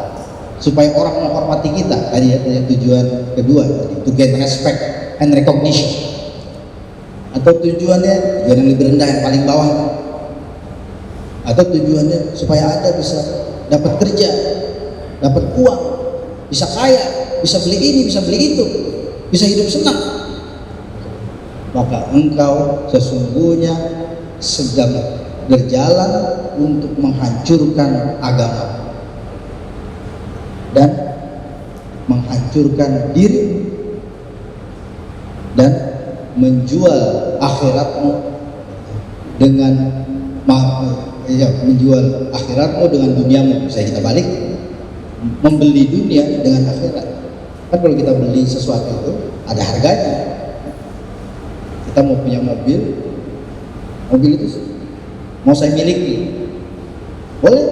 S1: supaya orang menghormati kita. Tadi ya, tujuan kedua, to gain respect and recognition. Atau tujuannya tujuan yang lebih rendah, yang paling bawah, atau tujuannya supaya Anda bisa dapat kerja, dapat uang, bisa kaya, bisa beli ini, bisa beli itu, bisa hidup senang. Maka engkau sesungguhnya sedang berjalan untuk menghancurkan agama dan menghancurkan diri dan menjual akhiratmu dengan menjual akhiratmu dengan duniamu. Bisa kita balik, membeli dunia dengan akhirat. Kan kalau kita beli sesuatu itu ada harganya. Kita mau punya mobil itu mau saya miliki, boleh,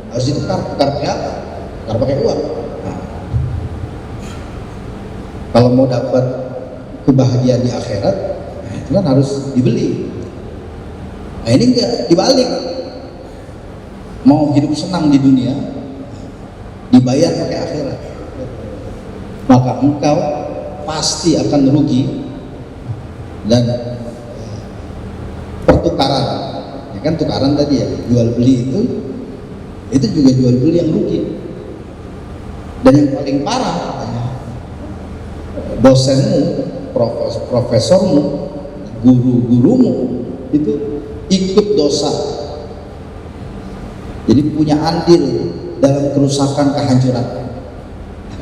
S1: harus ditukar pakai apa? Tukar pakai uang. Nah, kalau mau dapat kebahagiaan di akhirat, nah itu kan harus dibeli. Nah ini enggak, dibalik. Mau hidup senang di dunia, dibayar pakai akhirat, maka engkau pasti akan rugi. Dan pertukaran, ya kan, tukaran tadi ya, jual beli itu juga jual beli yang rugi. Dan yang paling parah, dosenmu, profesormu, guru-gurumu itu ikut dosa, jadi punya andil dalam kerusakan, kehancuran.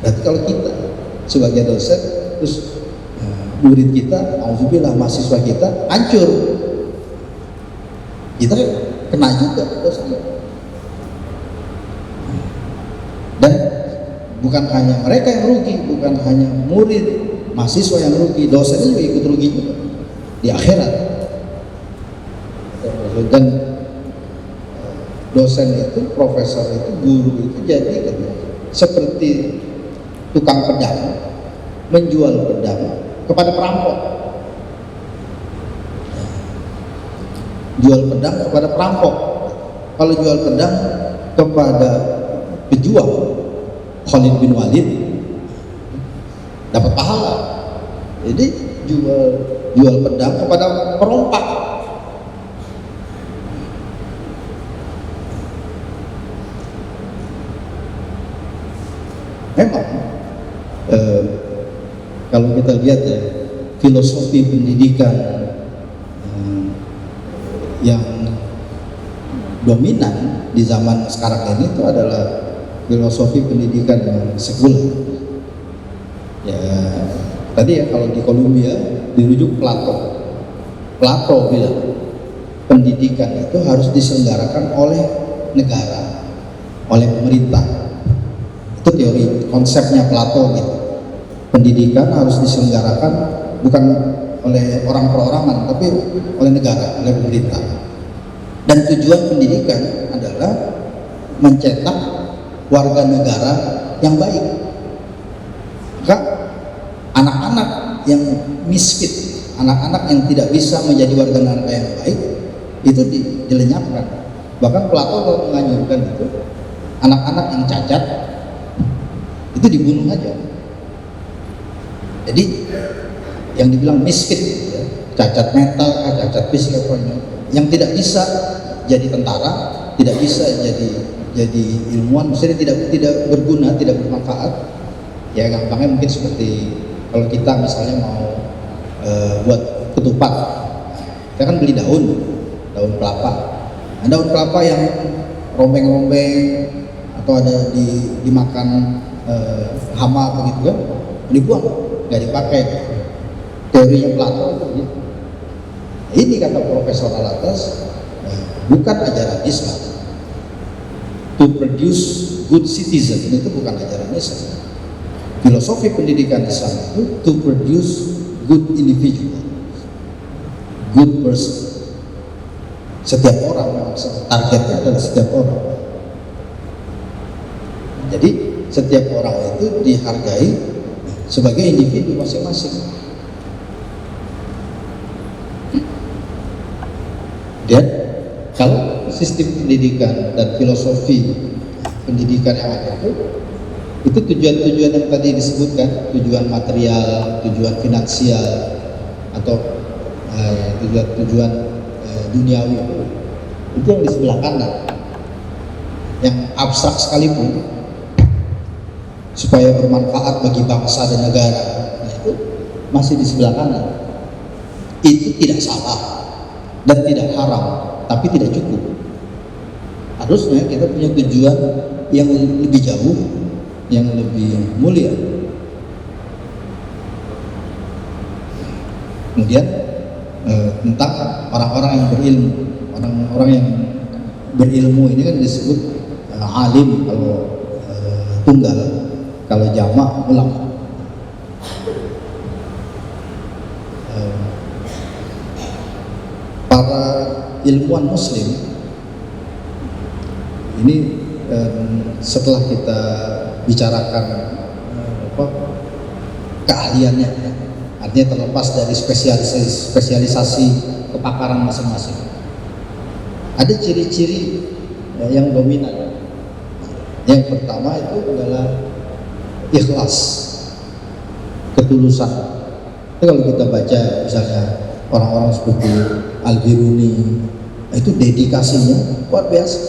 S1: Berarti kalau kita sebagai dosen, terus murid kita, alhamdulillah mahasiswa kita hancur, kita kena juga dosanya. Dan bukan hanya mereka yang rugi, bukan hanya murid, mahasiswa yang rugi, dosennya juga ikut rugi juga di akhirat. Dan dosen itu, profesor itu, guru itu jadi seperti tukang pedang menjual pedang kepada perampok. Jual pedang kepada perampok. Kalau jual pedang kepada pejuang, Khalid bin Walid, dapat pahala. Jadi jual pedang kepada perompak. Memang kalau kita lihat ya, filosofi pendidikan yang dominan di zaman sekarang ini itu adalah filosofi pendidikan yang sekuler. Ya, tadi ya kalau di Columbia dirujuk Plato. Plato bilang pendidikan itu harus diselenggarakan oleh negara, oleh pemerintah. Itu teori konsepnya Plato gitu. Pendidikan harus diselenggarakan bukan oleh orang perorangan, tapi oleh negara, oleh pemerintah. Dan tujuan pendidikan adalah mencetak warga negara yang baik. Maka anak-anak yang misfit, anak-anak yang tidak bisa menjadi warga negara yang baik, itu dilenyapkan. Bahkan Plato menganjurkan itu, anak-anak yang cacat itu dibunuh aja. Jadi yang dibilang misfit, ya, cacat mental, cacat fisik, yang tidak bisa jadi tentara, tidak bisa jadi ilmuwan, maksudnya tidak berguna, tidak bermanfaat. Ya gampangnya mungkin seperti kalau kita misalnya mau buat ketupat, kita kan beli daun kelapa. Nah, daun kelapa yang rombeng-rombeng atau ada dimakan hama begitu kan, dibuang, nggak dipakai. Teorinya Plato itu ya. Ini kata Profesor Alatas, bukan ajaran Islam. To produce good citizen itu bukan ajaran Islam. filosofi pendidikan Islam itu to produce good individual, good person. Setiap orang, targetnya adalah setiap orang. Jadi setiap orang itu dihargai sebagai individu masing-masing. Dan kalau sistem pendidikan dan filosofi pendidikan yang ada itu tujuan-tujuan yang tadi disebutkan, tujuan material, tujuan finansial, atau tujuan duniawi, itu yang di sebelah kanan, yang abstrak sekalipun, supaya bermanfaat bagi bangsa dan negara, nah itu masih di sebelah kanan. Itu tidak salah dan tidak haram, tapi tidak cukup. Harusnya kita punya tujuan yang lebih jauh, yang lebih mulia. Kemudian tentang orang-orang yang berilmu, orang-orang yang berilmu ini kan disebut alim kalau tunggal, kalau jamak ulama. Para ilmuwan muslim ini setelah kita bicarakan keahliannya, artinya terlepas dari spesialisasi kepakaran masing-masing, ada ciri-ciri yang dominan. Yang pertama itu adalah ikhlas, ketulusan. Itu kalau kita baca misalnya orang-orang seperti Al-Biruni, itu dedikasinya luar biasa.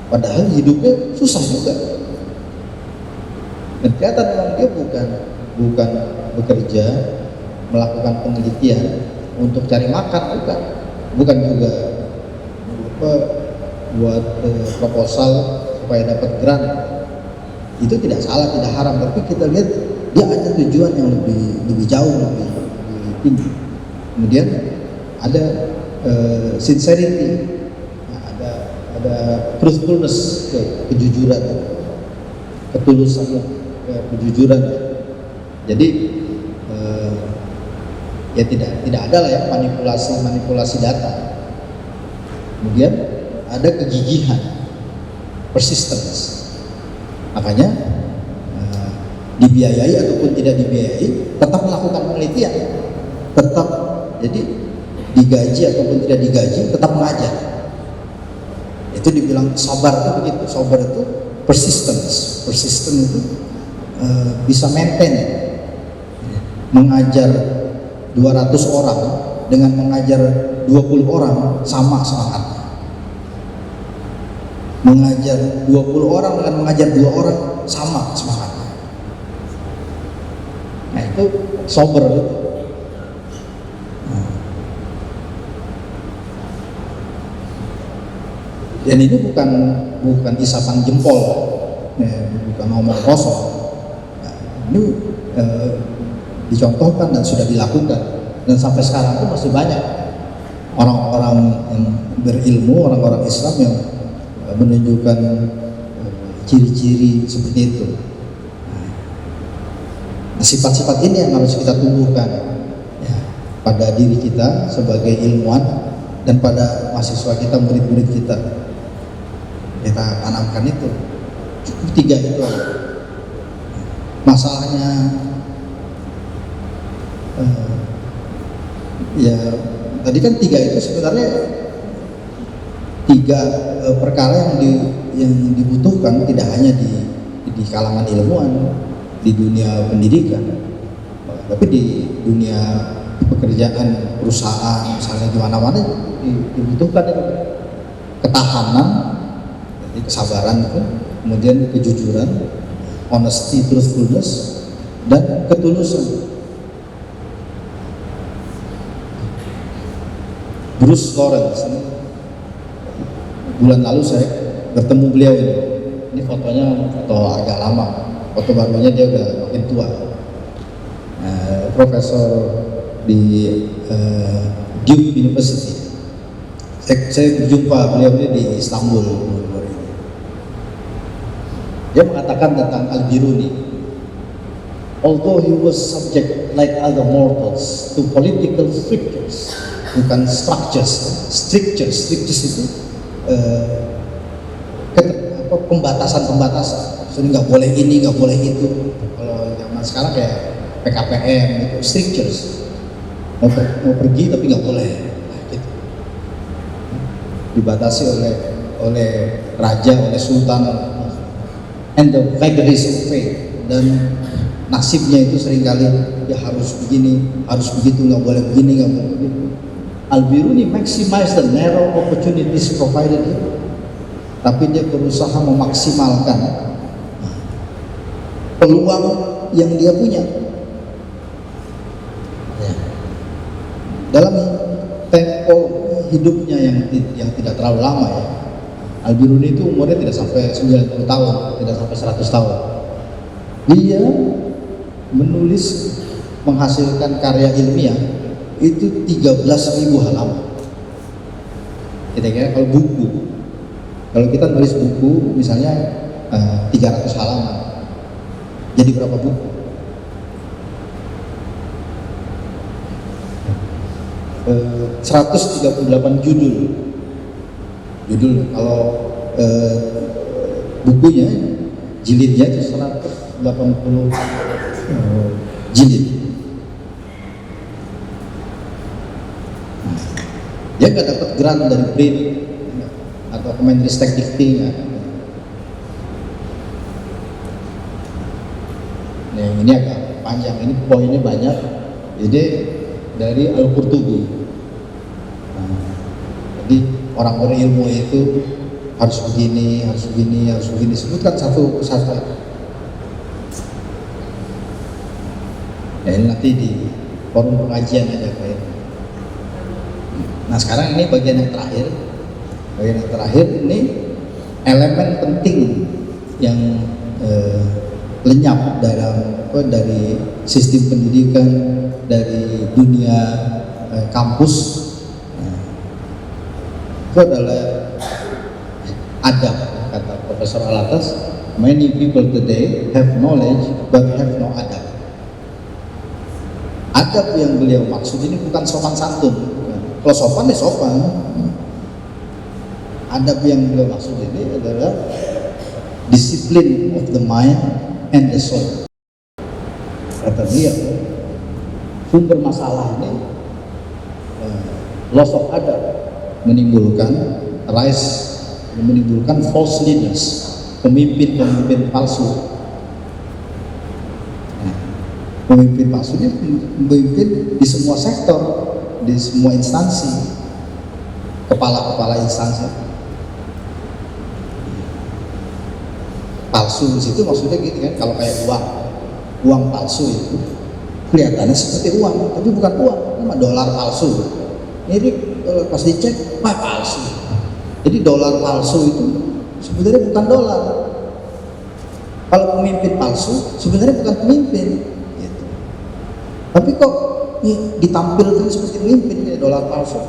S1: Padahal hidupnya susah juga. Dan kelihatan memang dia bukan bekerja melakukan penelitian untuk cari makan, bukan juga buat proposal supaya dapat grant. Itu tidak salah, tidak haram, tapi kita lihat dia ada tujuan yang lebih jauh, lebih tinggi. Kemudian ada sincerity, ada truthfulness, kejujuran, ketulusan, kejujuran. Jadi ya tidak ada lah ya manipulasi data. Kemudian ada kegigihan, persistence. Makanya dibiayai ataupun tidak dibiayai, tetap melakukan penelitian, tetap, jadi digaji ataupun tidak digaji, tetap mengajar. Itu dibilang sabar itu begitu. Sabar itu persistence itu bisa maintain, mengajar 200 orang dengan mengajar 20 orang sama semangatnya. Mengajar 20 orang dengan mengajar 2 orang sama semangatnya. Nah itu sober itu. Dan ini bukan isapan jempol, bukan ngomong kosong. Nah, ini dicontohkan dan sudah dilakukan, dan sampai sekarang itu masih banyak orang-orang yang berilmu, orang-orang Islam yang menunjukkan ciri-ciri seperti itu. Nah, sifat-sifat ini yang harus kita tumbuhkan ya, pada diri kita sebagai ilmuwan dan pada mahasiswa kita, murid-murid kita. Kita tanamkan itu. Cukup 3 itu. Masalahnya ya tadi kan 3 itu sebenarnya 3 perkara yang dibutuhkan, tidak hanya di kalangan ilmuwan, di dunia pendidikan, tapi di dunia pekerjaan, perusahaan, misalnya di mana-mana dibutuhkan itu. Ketahanan, kesabaran itu, kemudian kejujuran, honesty, truthfulness, dan ketulusan. Bruce Lawrence, bulan lalu saya bertemu beliau ini fotonya foto agak lama, foto barunya dia udah makin tua. Profesor di Duke University. Saya berjumpa beliau ini di Istanbul. Dia mengatakan tentang Al-Biruni. Although he was subject like other mortals to political strictures, bukan strictures itu pembatasan, jadi nggak boleh ini, nggak boleh itu. Kalau zaman sekarang kayak PKPM itu strictures, mau pergi tapi nggak boleh, nah, gitu. Dibatasi oleh raja, oleh sultan, and the vagaries of fate, dan nasibnya itu seringkali ya harus begini, harus begitu, nggak boleh begini, nggak boleh begitu. Al-Biruni maximize the narrow opportunities provided him, tapi dia berusaha memaksimalkan peluang yang dia punya. Ya. Dalam tempo hidupnya yang tidak terlalu lama ya, Al-Biruni itu umurnya tidak sampai 90 tahun, tidak sampai 100 tahun. Dia menulis, menghasilkan karya ilmiah itu 13.000 halaman. Kita kira kalau buku, kalau kita nulis buku misalnya 300 halaman, jadi berapa buku? 138 judul. Kalau bukunya jilidnya itu 180 jilid. Dia nggak dapat grant dari BRIN atau Kemenristek Dikti. Nah, ini agak panjang, ini poinnya banyak. Jadi dari Al-Qurtubi. Nah, jadi orang berilmu itu harus begini, harus begini, harus begini. Sebutkan satu persatu. Ya, ini nanti di forum pengajian aja kayak. Nah, sekarang ini bagian yang terakhir. Bagian yang terakhir ini elemen penting yang lenyap dari sistem pendidikan, dari dunia kampus. Nah, itu adalah adab, kata Profesor Alatas. Many people today have knowledge but have no adab. Adab yang beliau maksud ini bukan sopan santun. Kalau sopan ya sopan. Adab yang beliau maksud ini adalah discipline of the mind and the soul. Kata dia, sumber masalah ini loss of adab menimbulkan false leaders, pemimpin palsu. Pemimpin palsu ini memimpin di semua sektor, di semua instansi, kepala instansi. Palsu di situ maksudnya gitu kan, kalau kayak uang palsu itu kelihatannya seperti uang, tapi bukan uang, nama dolar palsu. Ini pas dicek, wah palsu. Jadi dolar palsu itu sebenarnya bukan dolar. Kalau pemimpin palsu sebenarnya bukan pemimpin. Tapi kok ditampilkan seperti pemimpin, kayak dolar palsu,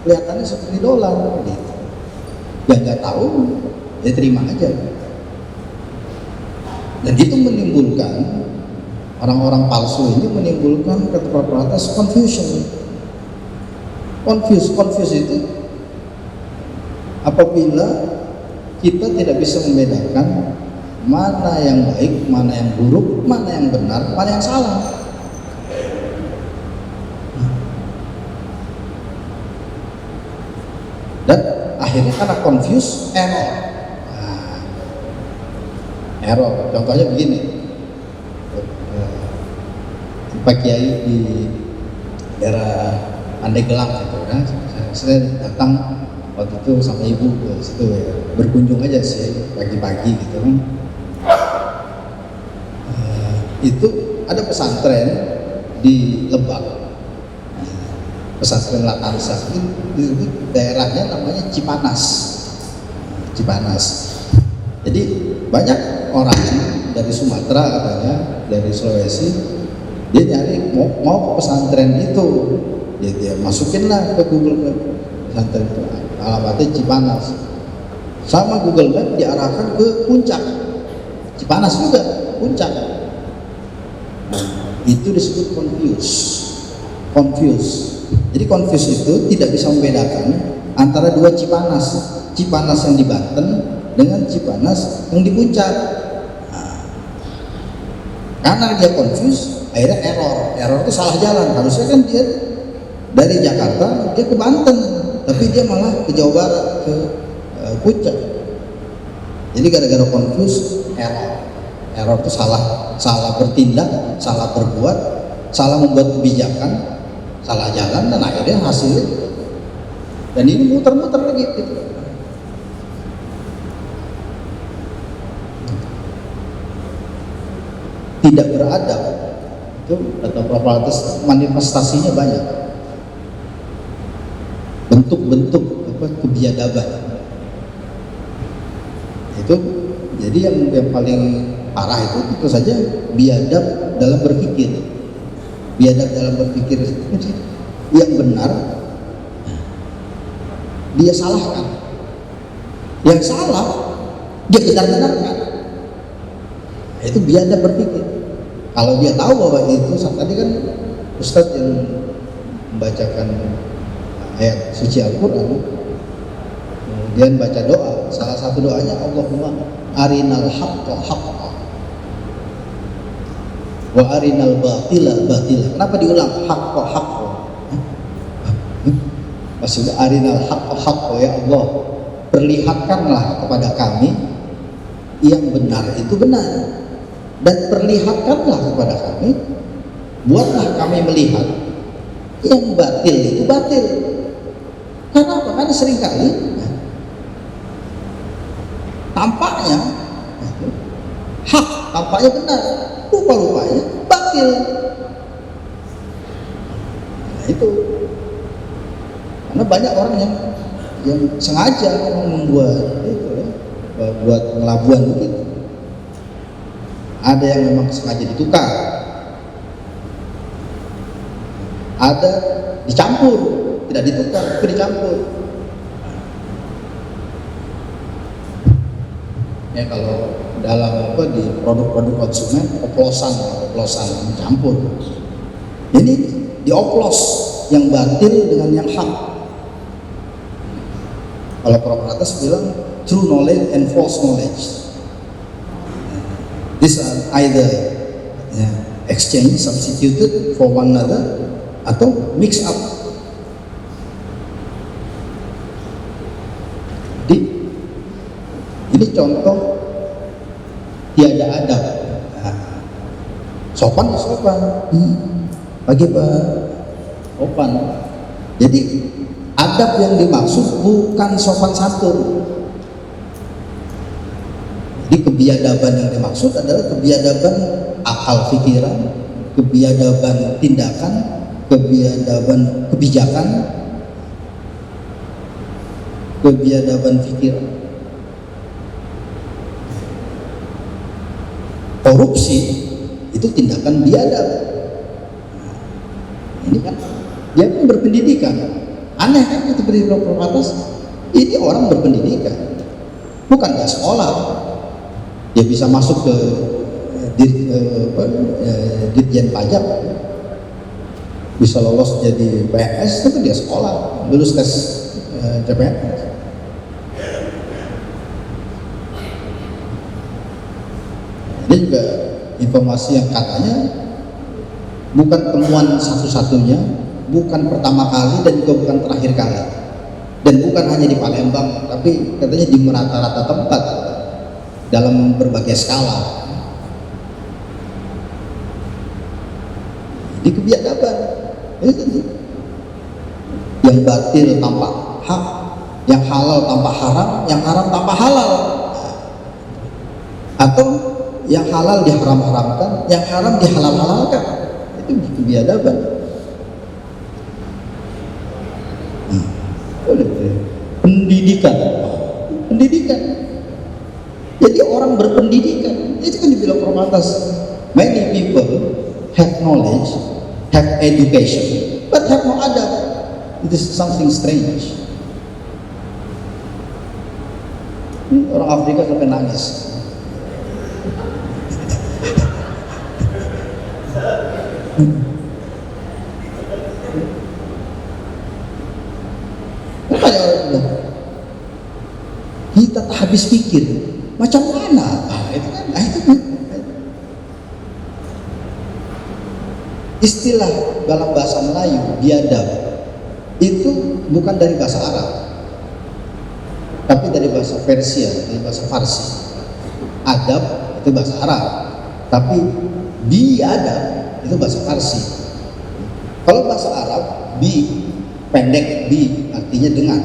S1: kelihatannya seperti dolar gitu. Yang nggak tahu ya terima aja. Dan itu menimbulkan, orang-orang palsu ini menimbulkan kata confusion. Confuse itu apabila kita tidak bisa membedakan mana yang baik, mana yang buruk, mana yang benar, mana yang salah. Dan akhirnya karena confuse, error. Contohnya begini, Pak Kiai di daerah Pandeglang itu kan, saya datang waktu itu sama ibu ke situ ya, berkunjung aja sih pagi-pagi gitu kan. Itu ada pesantren di Lebak, pesantren Latarsa itu daerahnya namanya Cipanas. Jadi banyak orang dari Sumatera katanya, dari Sulawesi, dia nyari mau pesantren itu, dia masukin lah ke Google Map pesantren itu, alamatnya Cipanas. Sama Google Map diarahkan ke puncak, Cipanas juga puncak. Itu disebut confuse. Jadi confuse itu tidak bisa membedakan antara dua Cipanas, Cipanas yang di Banten dengan Cipanas yang di Puncak. Karena dia confuse, akhirnya error itu salah jalan. Harusnya kan dia dari Jakarta dia ke Banten, tapi dia malah ke Jawa Barat, ke Puncak. Jadi gara-gara confuse, error itu salah bertindak, salah berbuat, salah membuat kebijakan, salah jalan, dan akhirnya hasilnya. Dan ini muter-muter lagi gitu. Tidak beradab itu kata Prof. Manifestasinya banyak, bentuk-bentuk kebiadaban itu. Jadi yang paling parah itu tentu saja biadab dalam berpikir. Biadab dalam berpikir yang benar dia salahkan, yang salah dia benar-benarkan. Itu biadab berpikir. Kalau dia tahu bahwa itu, tadi kan Ustadz yang membacakan ayat suci Al-Quran, kemudian baca doa, salah satu doanya Allahumma arinal haqqa haqqa wa arinal batila batila. Kenapa diulang haqqa haqqa? Maksudnya arinal haqqa haqqa, ya Allah, perlihatkanlah kepada kami yang benar itu benar, dan perlihatkanlah kepada kami, buatlah kami melihat yang batil itu batil. Kenapa? Karena seringkali tampaknya hak, tampaknya benar, rupa-rupanya batil. Nah itu karena banyak orang yang sengaja membuat itu ya, buat ngelabuan begitu. Ada yang memang sengaja ditukar, ada dicampur, tidak ditukar tapi dicampur. Ya kalau dalam di produk-produk konsumen oplosan mencampur. Ini dioplos yang batil dengan yang hak. Kalau Prof. Atas bilang true knowledge and false knowledge. These are either exchange, substituted for one another, atau mix up. Ini contoh tiada adab. Sopan ya sopan, pagi Pak, sopan. Jadi adab yang dimaksud bukan sopan santun. Jadi kebiadaban yang dimaksud adalah kebiadaban akal pikiran, kebiadaban tindakan, kebiadaban kebijakan, kebiadaban pikiran. Korupsi itu tindakan biadab. Ini kan dia pun berpendidikan. Aneh kan itu seperti Prof. Atas. Ini orang berpendidikan, bukan nggak sekolah. Dia bisa masuk ke Ditjen Pajak, bisa lolos jadi PNS, itu dia sekolah, lulus tes CPNS. Ini juga informasi yang katanya bukan temuan satu-satunya, bukan pertama kali, dan juga bukan terakhir kali, dan bukan hanya di Palembang, tapi katanya di merata-rata tempat dalam berbagai skala. Di kebiadaban itu yang batil tanpa hak, yang halal tanpa haram, yang haram tanpa halal, atau yang halal diharam-haramkan, yang haram dihalal-halalkan. Itu kebiadaban. Pendidikan. Jadi orang berpendidikan, itu kan dibilang Prof. Atas. Many people have knowledge, have education, but have no adab. It is something strange. Orang Afrika sampai nangis. kita tak habis pikir macam mana. Itu kan, istilah dalam bahasa Melayu biadab itu bukan dari bahasa Arab, tapi dari bahasa Persia, dari bahasa Farsi. Adab itu bahasa Arab, tapi biadab itu bahasa Farsi. Kalau bahasa Arab bi pendek, bi artinya dengan.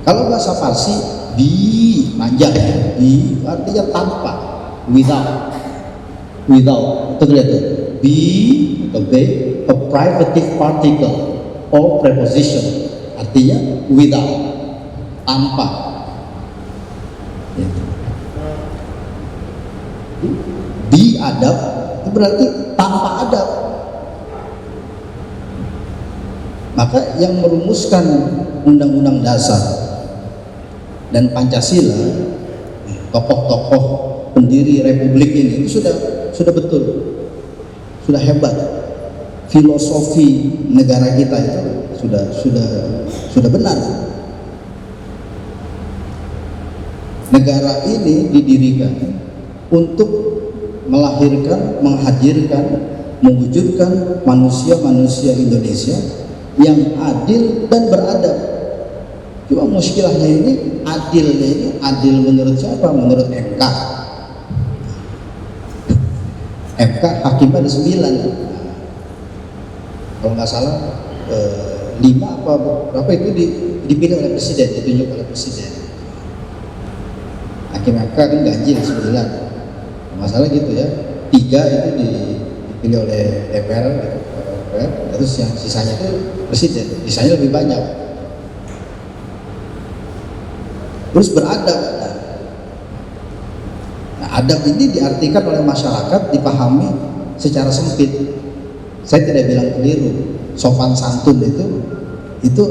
S1: Kalau bahasa Farsi bi panjang, bi artinya tanpa, without itu kelihatan. Be atau be a privative particle or preposition, artinya without, tanpa. Be adab itu berarti tanpa adab. Maka yang merumuskan Undang-Undang Dasar dan Pancasila, tokoh-tokoh pendiri Republik ini itu sudah betul, sudah hebat. Filosofi negara kita itu sudah benar. Negara ini didirikan untuk melahirkan, menghadirkan, mewujudkan manusia-manusia Indonesia yang adil dan beradab. Cuma muskilahnya ini, adilnya ini adil menurut siapa? Menurut MK. MK hakim ada 9. Kalau nggak salah 5 apa berapa itu dipilih oleh presiden, ditunjuk oleh presiden. Hakim MK kan ganjil 9. Masalah gitu ya. 3 itu dipilih oleh DPR, terus yang sisanya itu presiden. Sisanya lebih banyak. Terus beradab. Nah, adab ini diartikan oleh masyarakat, dipahami secara sempit. Saya tidak bilang keliru. Sopan santun itu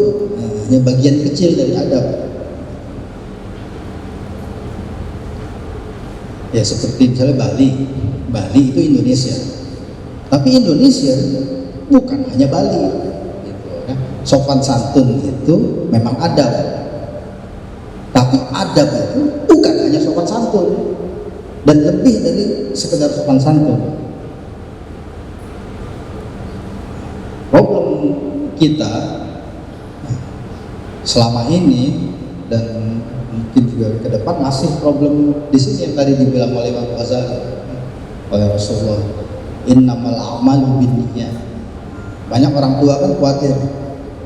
S1: hanya bagian kecil dari adab. Ya seperti misalnya Bali itu Indonesia. Tapi Indonesia bukan hanya Bali. Gitu, ya. Sopan santun itu memang adab. Tapi adab itu bukan hanya sopan santun, dan lebih dari sekedar sopan santun. Problem kita selama ini dan mungkin juga ke depan masih problem di sini yang tadi dibilang oleh Imam Ghazali, oleh Rasulullah, innamal a'malu binniyat. Banyak orang tua kan khawatir,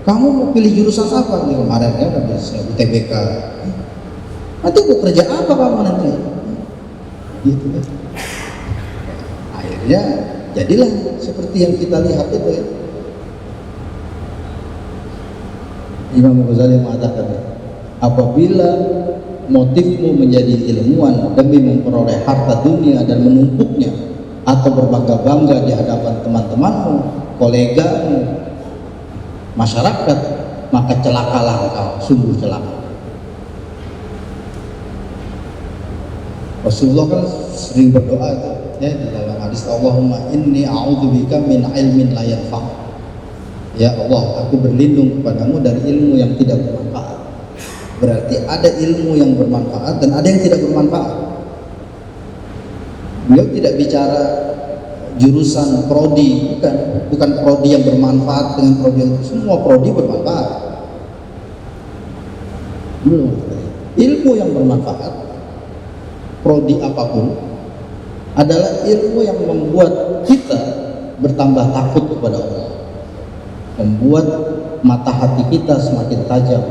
S1: kamu mau pilih jurusan apa nih kemarin ya, kan UTBK, nanti mau kerja apa kamu nanti, gitu kan. Akhirnya jadilah seperti yang kita lihat itu ya. Imam Ghazali mengatakan, apabila motifmu menjadi ilmuwan demi memperoleh harta dunia dan menumpuknya, atau berbangga-bangga di hadapan teman-temanmu, kolegamu, masyarakat, maka celakalah engkau, sungguh celaka. Rasulullah kan sering berdoa ya di dalam hadis, Allahumma inni a'udzubika min ilmin la yanfa'. Ya Allah, aku berlindung kepadamu dari ilmu yang tidak bermanfaat. Berarti ada ilmu yang bermanfaat dan ada yang tidak bermanfaat. Beliau tidak bicara jurusan prodi, bukan prodi yang bermanfaat dengan prodi yang semua prodi bermanfaat. Belum. Ilmu yang bermanfaat, prodi apapun, adalah ilmu yang membuat kita bertambah takut kepada Allah, membuat mata hati kita semakin tajam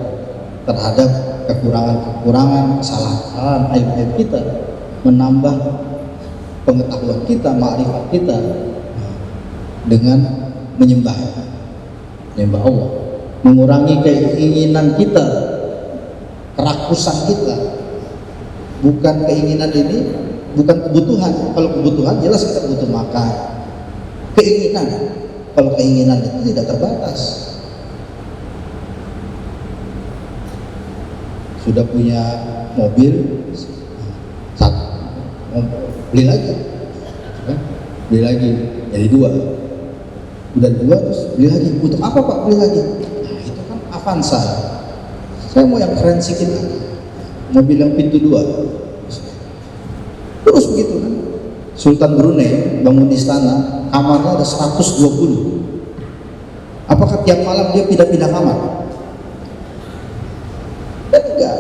S1: terhadap kekurangan-kekurangan, kesalahan, aib-aib kita, menambah pengetahuan kita, ma'rifat kita dengan menyembah Allah, mengurangi keinginan kita, kerakusan kita. Bukan keinginan ini, bukan kebutuhan. Kalau kebutuhan jelas kita butuh makan. Keinginan, kalau keinginan itu tidak terbatas. Sudah punya mobil, satu, beli lagi, jadi 2. Udah 2 terus beli lagi. Untuk apa Pak beli lagi? Nah itu kan Avanza. Saya mau yang keren sedikit lagi. mobil yang pintu 2. Terus begitu kan. Sultan Brunei bangun istana, kamarnya ada 120. Apakah tiap malam dia pindah-pindah kamar? Dan enggak.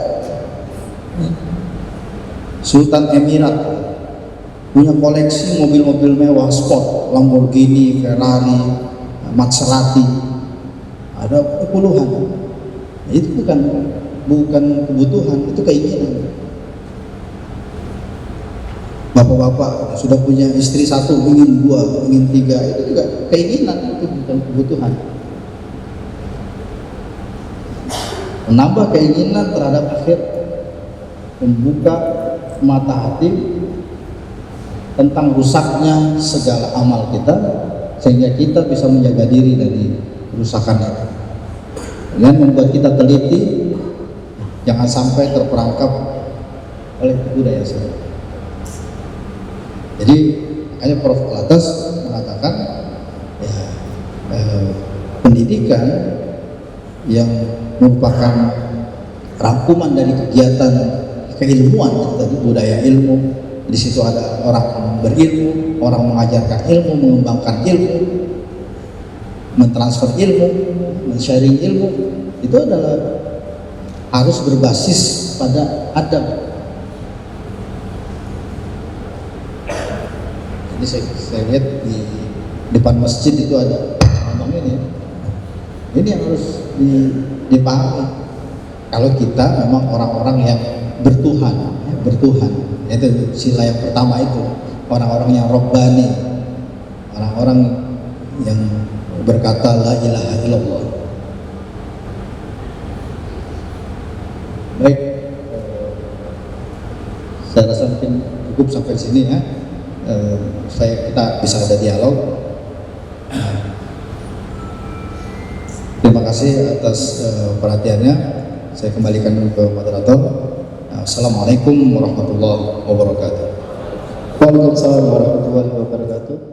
S1: Sultan Emirat punya koleksi mobil-mobil mewah sport, Lamborghini, Ferrari, Maserati, ada puluhan. Nah, itu bukan kebutuhan, itu keinginan. Bapak-bapak sudah punya istri 1, ingin 2, ingin 3, itu juga keinginan, itu bukan kebutuhan. Menambah keinginan terhadap akhir, membuka mata hati tentang rusaknya segala amal kita, sehingga kita bisa menjaga diri dari kerusakan itu. Dengan membuat kita teliti, jangan sampai terperangkap oleh budaya saya. Jadi makanya Prof. Alatas mengatakan ya, pendidikan yang merupakan rangkuman dari kegiatan keilmuan tadi, budaya ilmu. Di situ ada orang berilmu, orang mengajarkan ilmu, mengembangkan ilmu, mentransfer ilmu, men-sharing ilmu. Itu adalah harus berbasis pada adab. Jadi saya lihat di depan masjid itu ada abang ini yang harus dipahami. Kalau kita memang orang-orang yang bertuhan, itu sila yang pertama itu, orang-orang yang robbani, orang-orang yang berkata la ilaha illallah. Baik, saya rasa mungkin cukup sampai sini ya. Kita bisa ada dialog. Terima kasih atas perhatiannya. Saya kembalikan ke moderator. Assalamualaikum warahmatullahi wabarakatuh.
S2: Waalaikumsalam warahmatullahi wabarakatuh.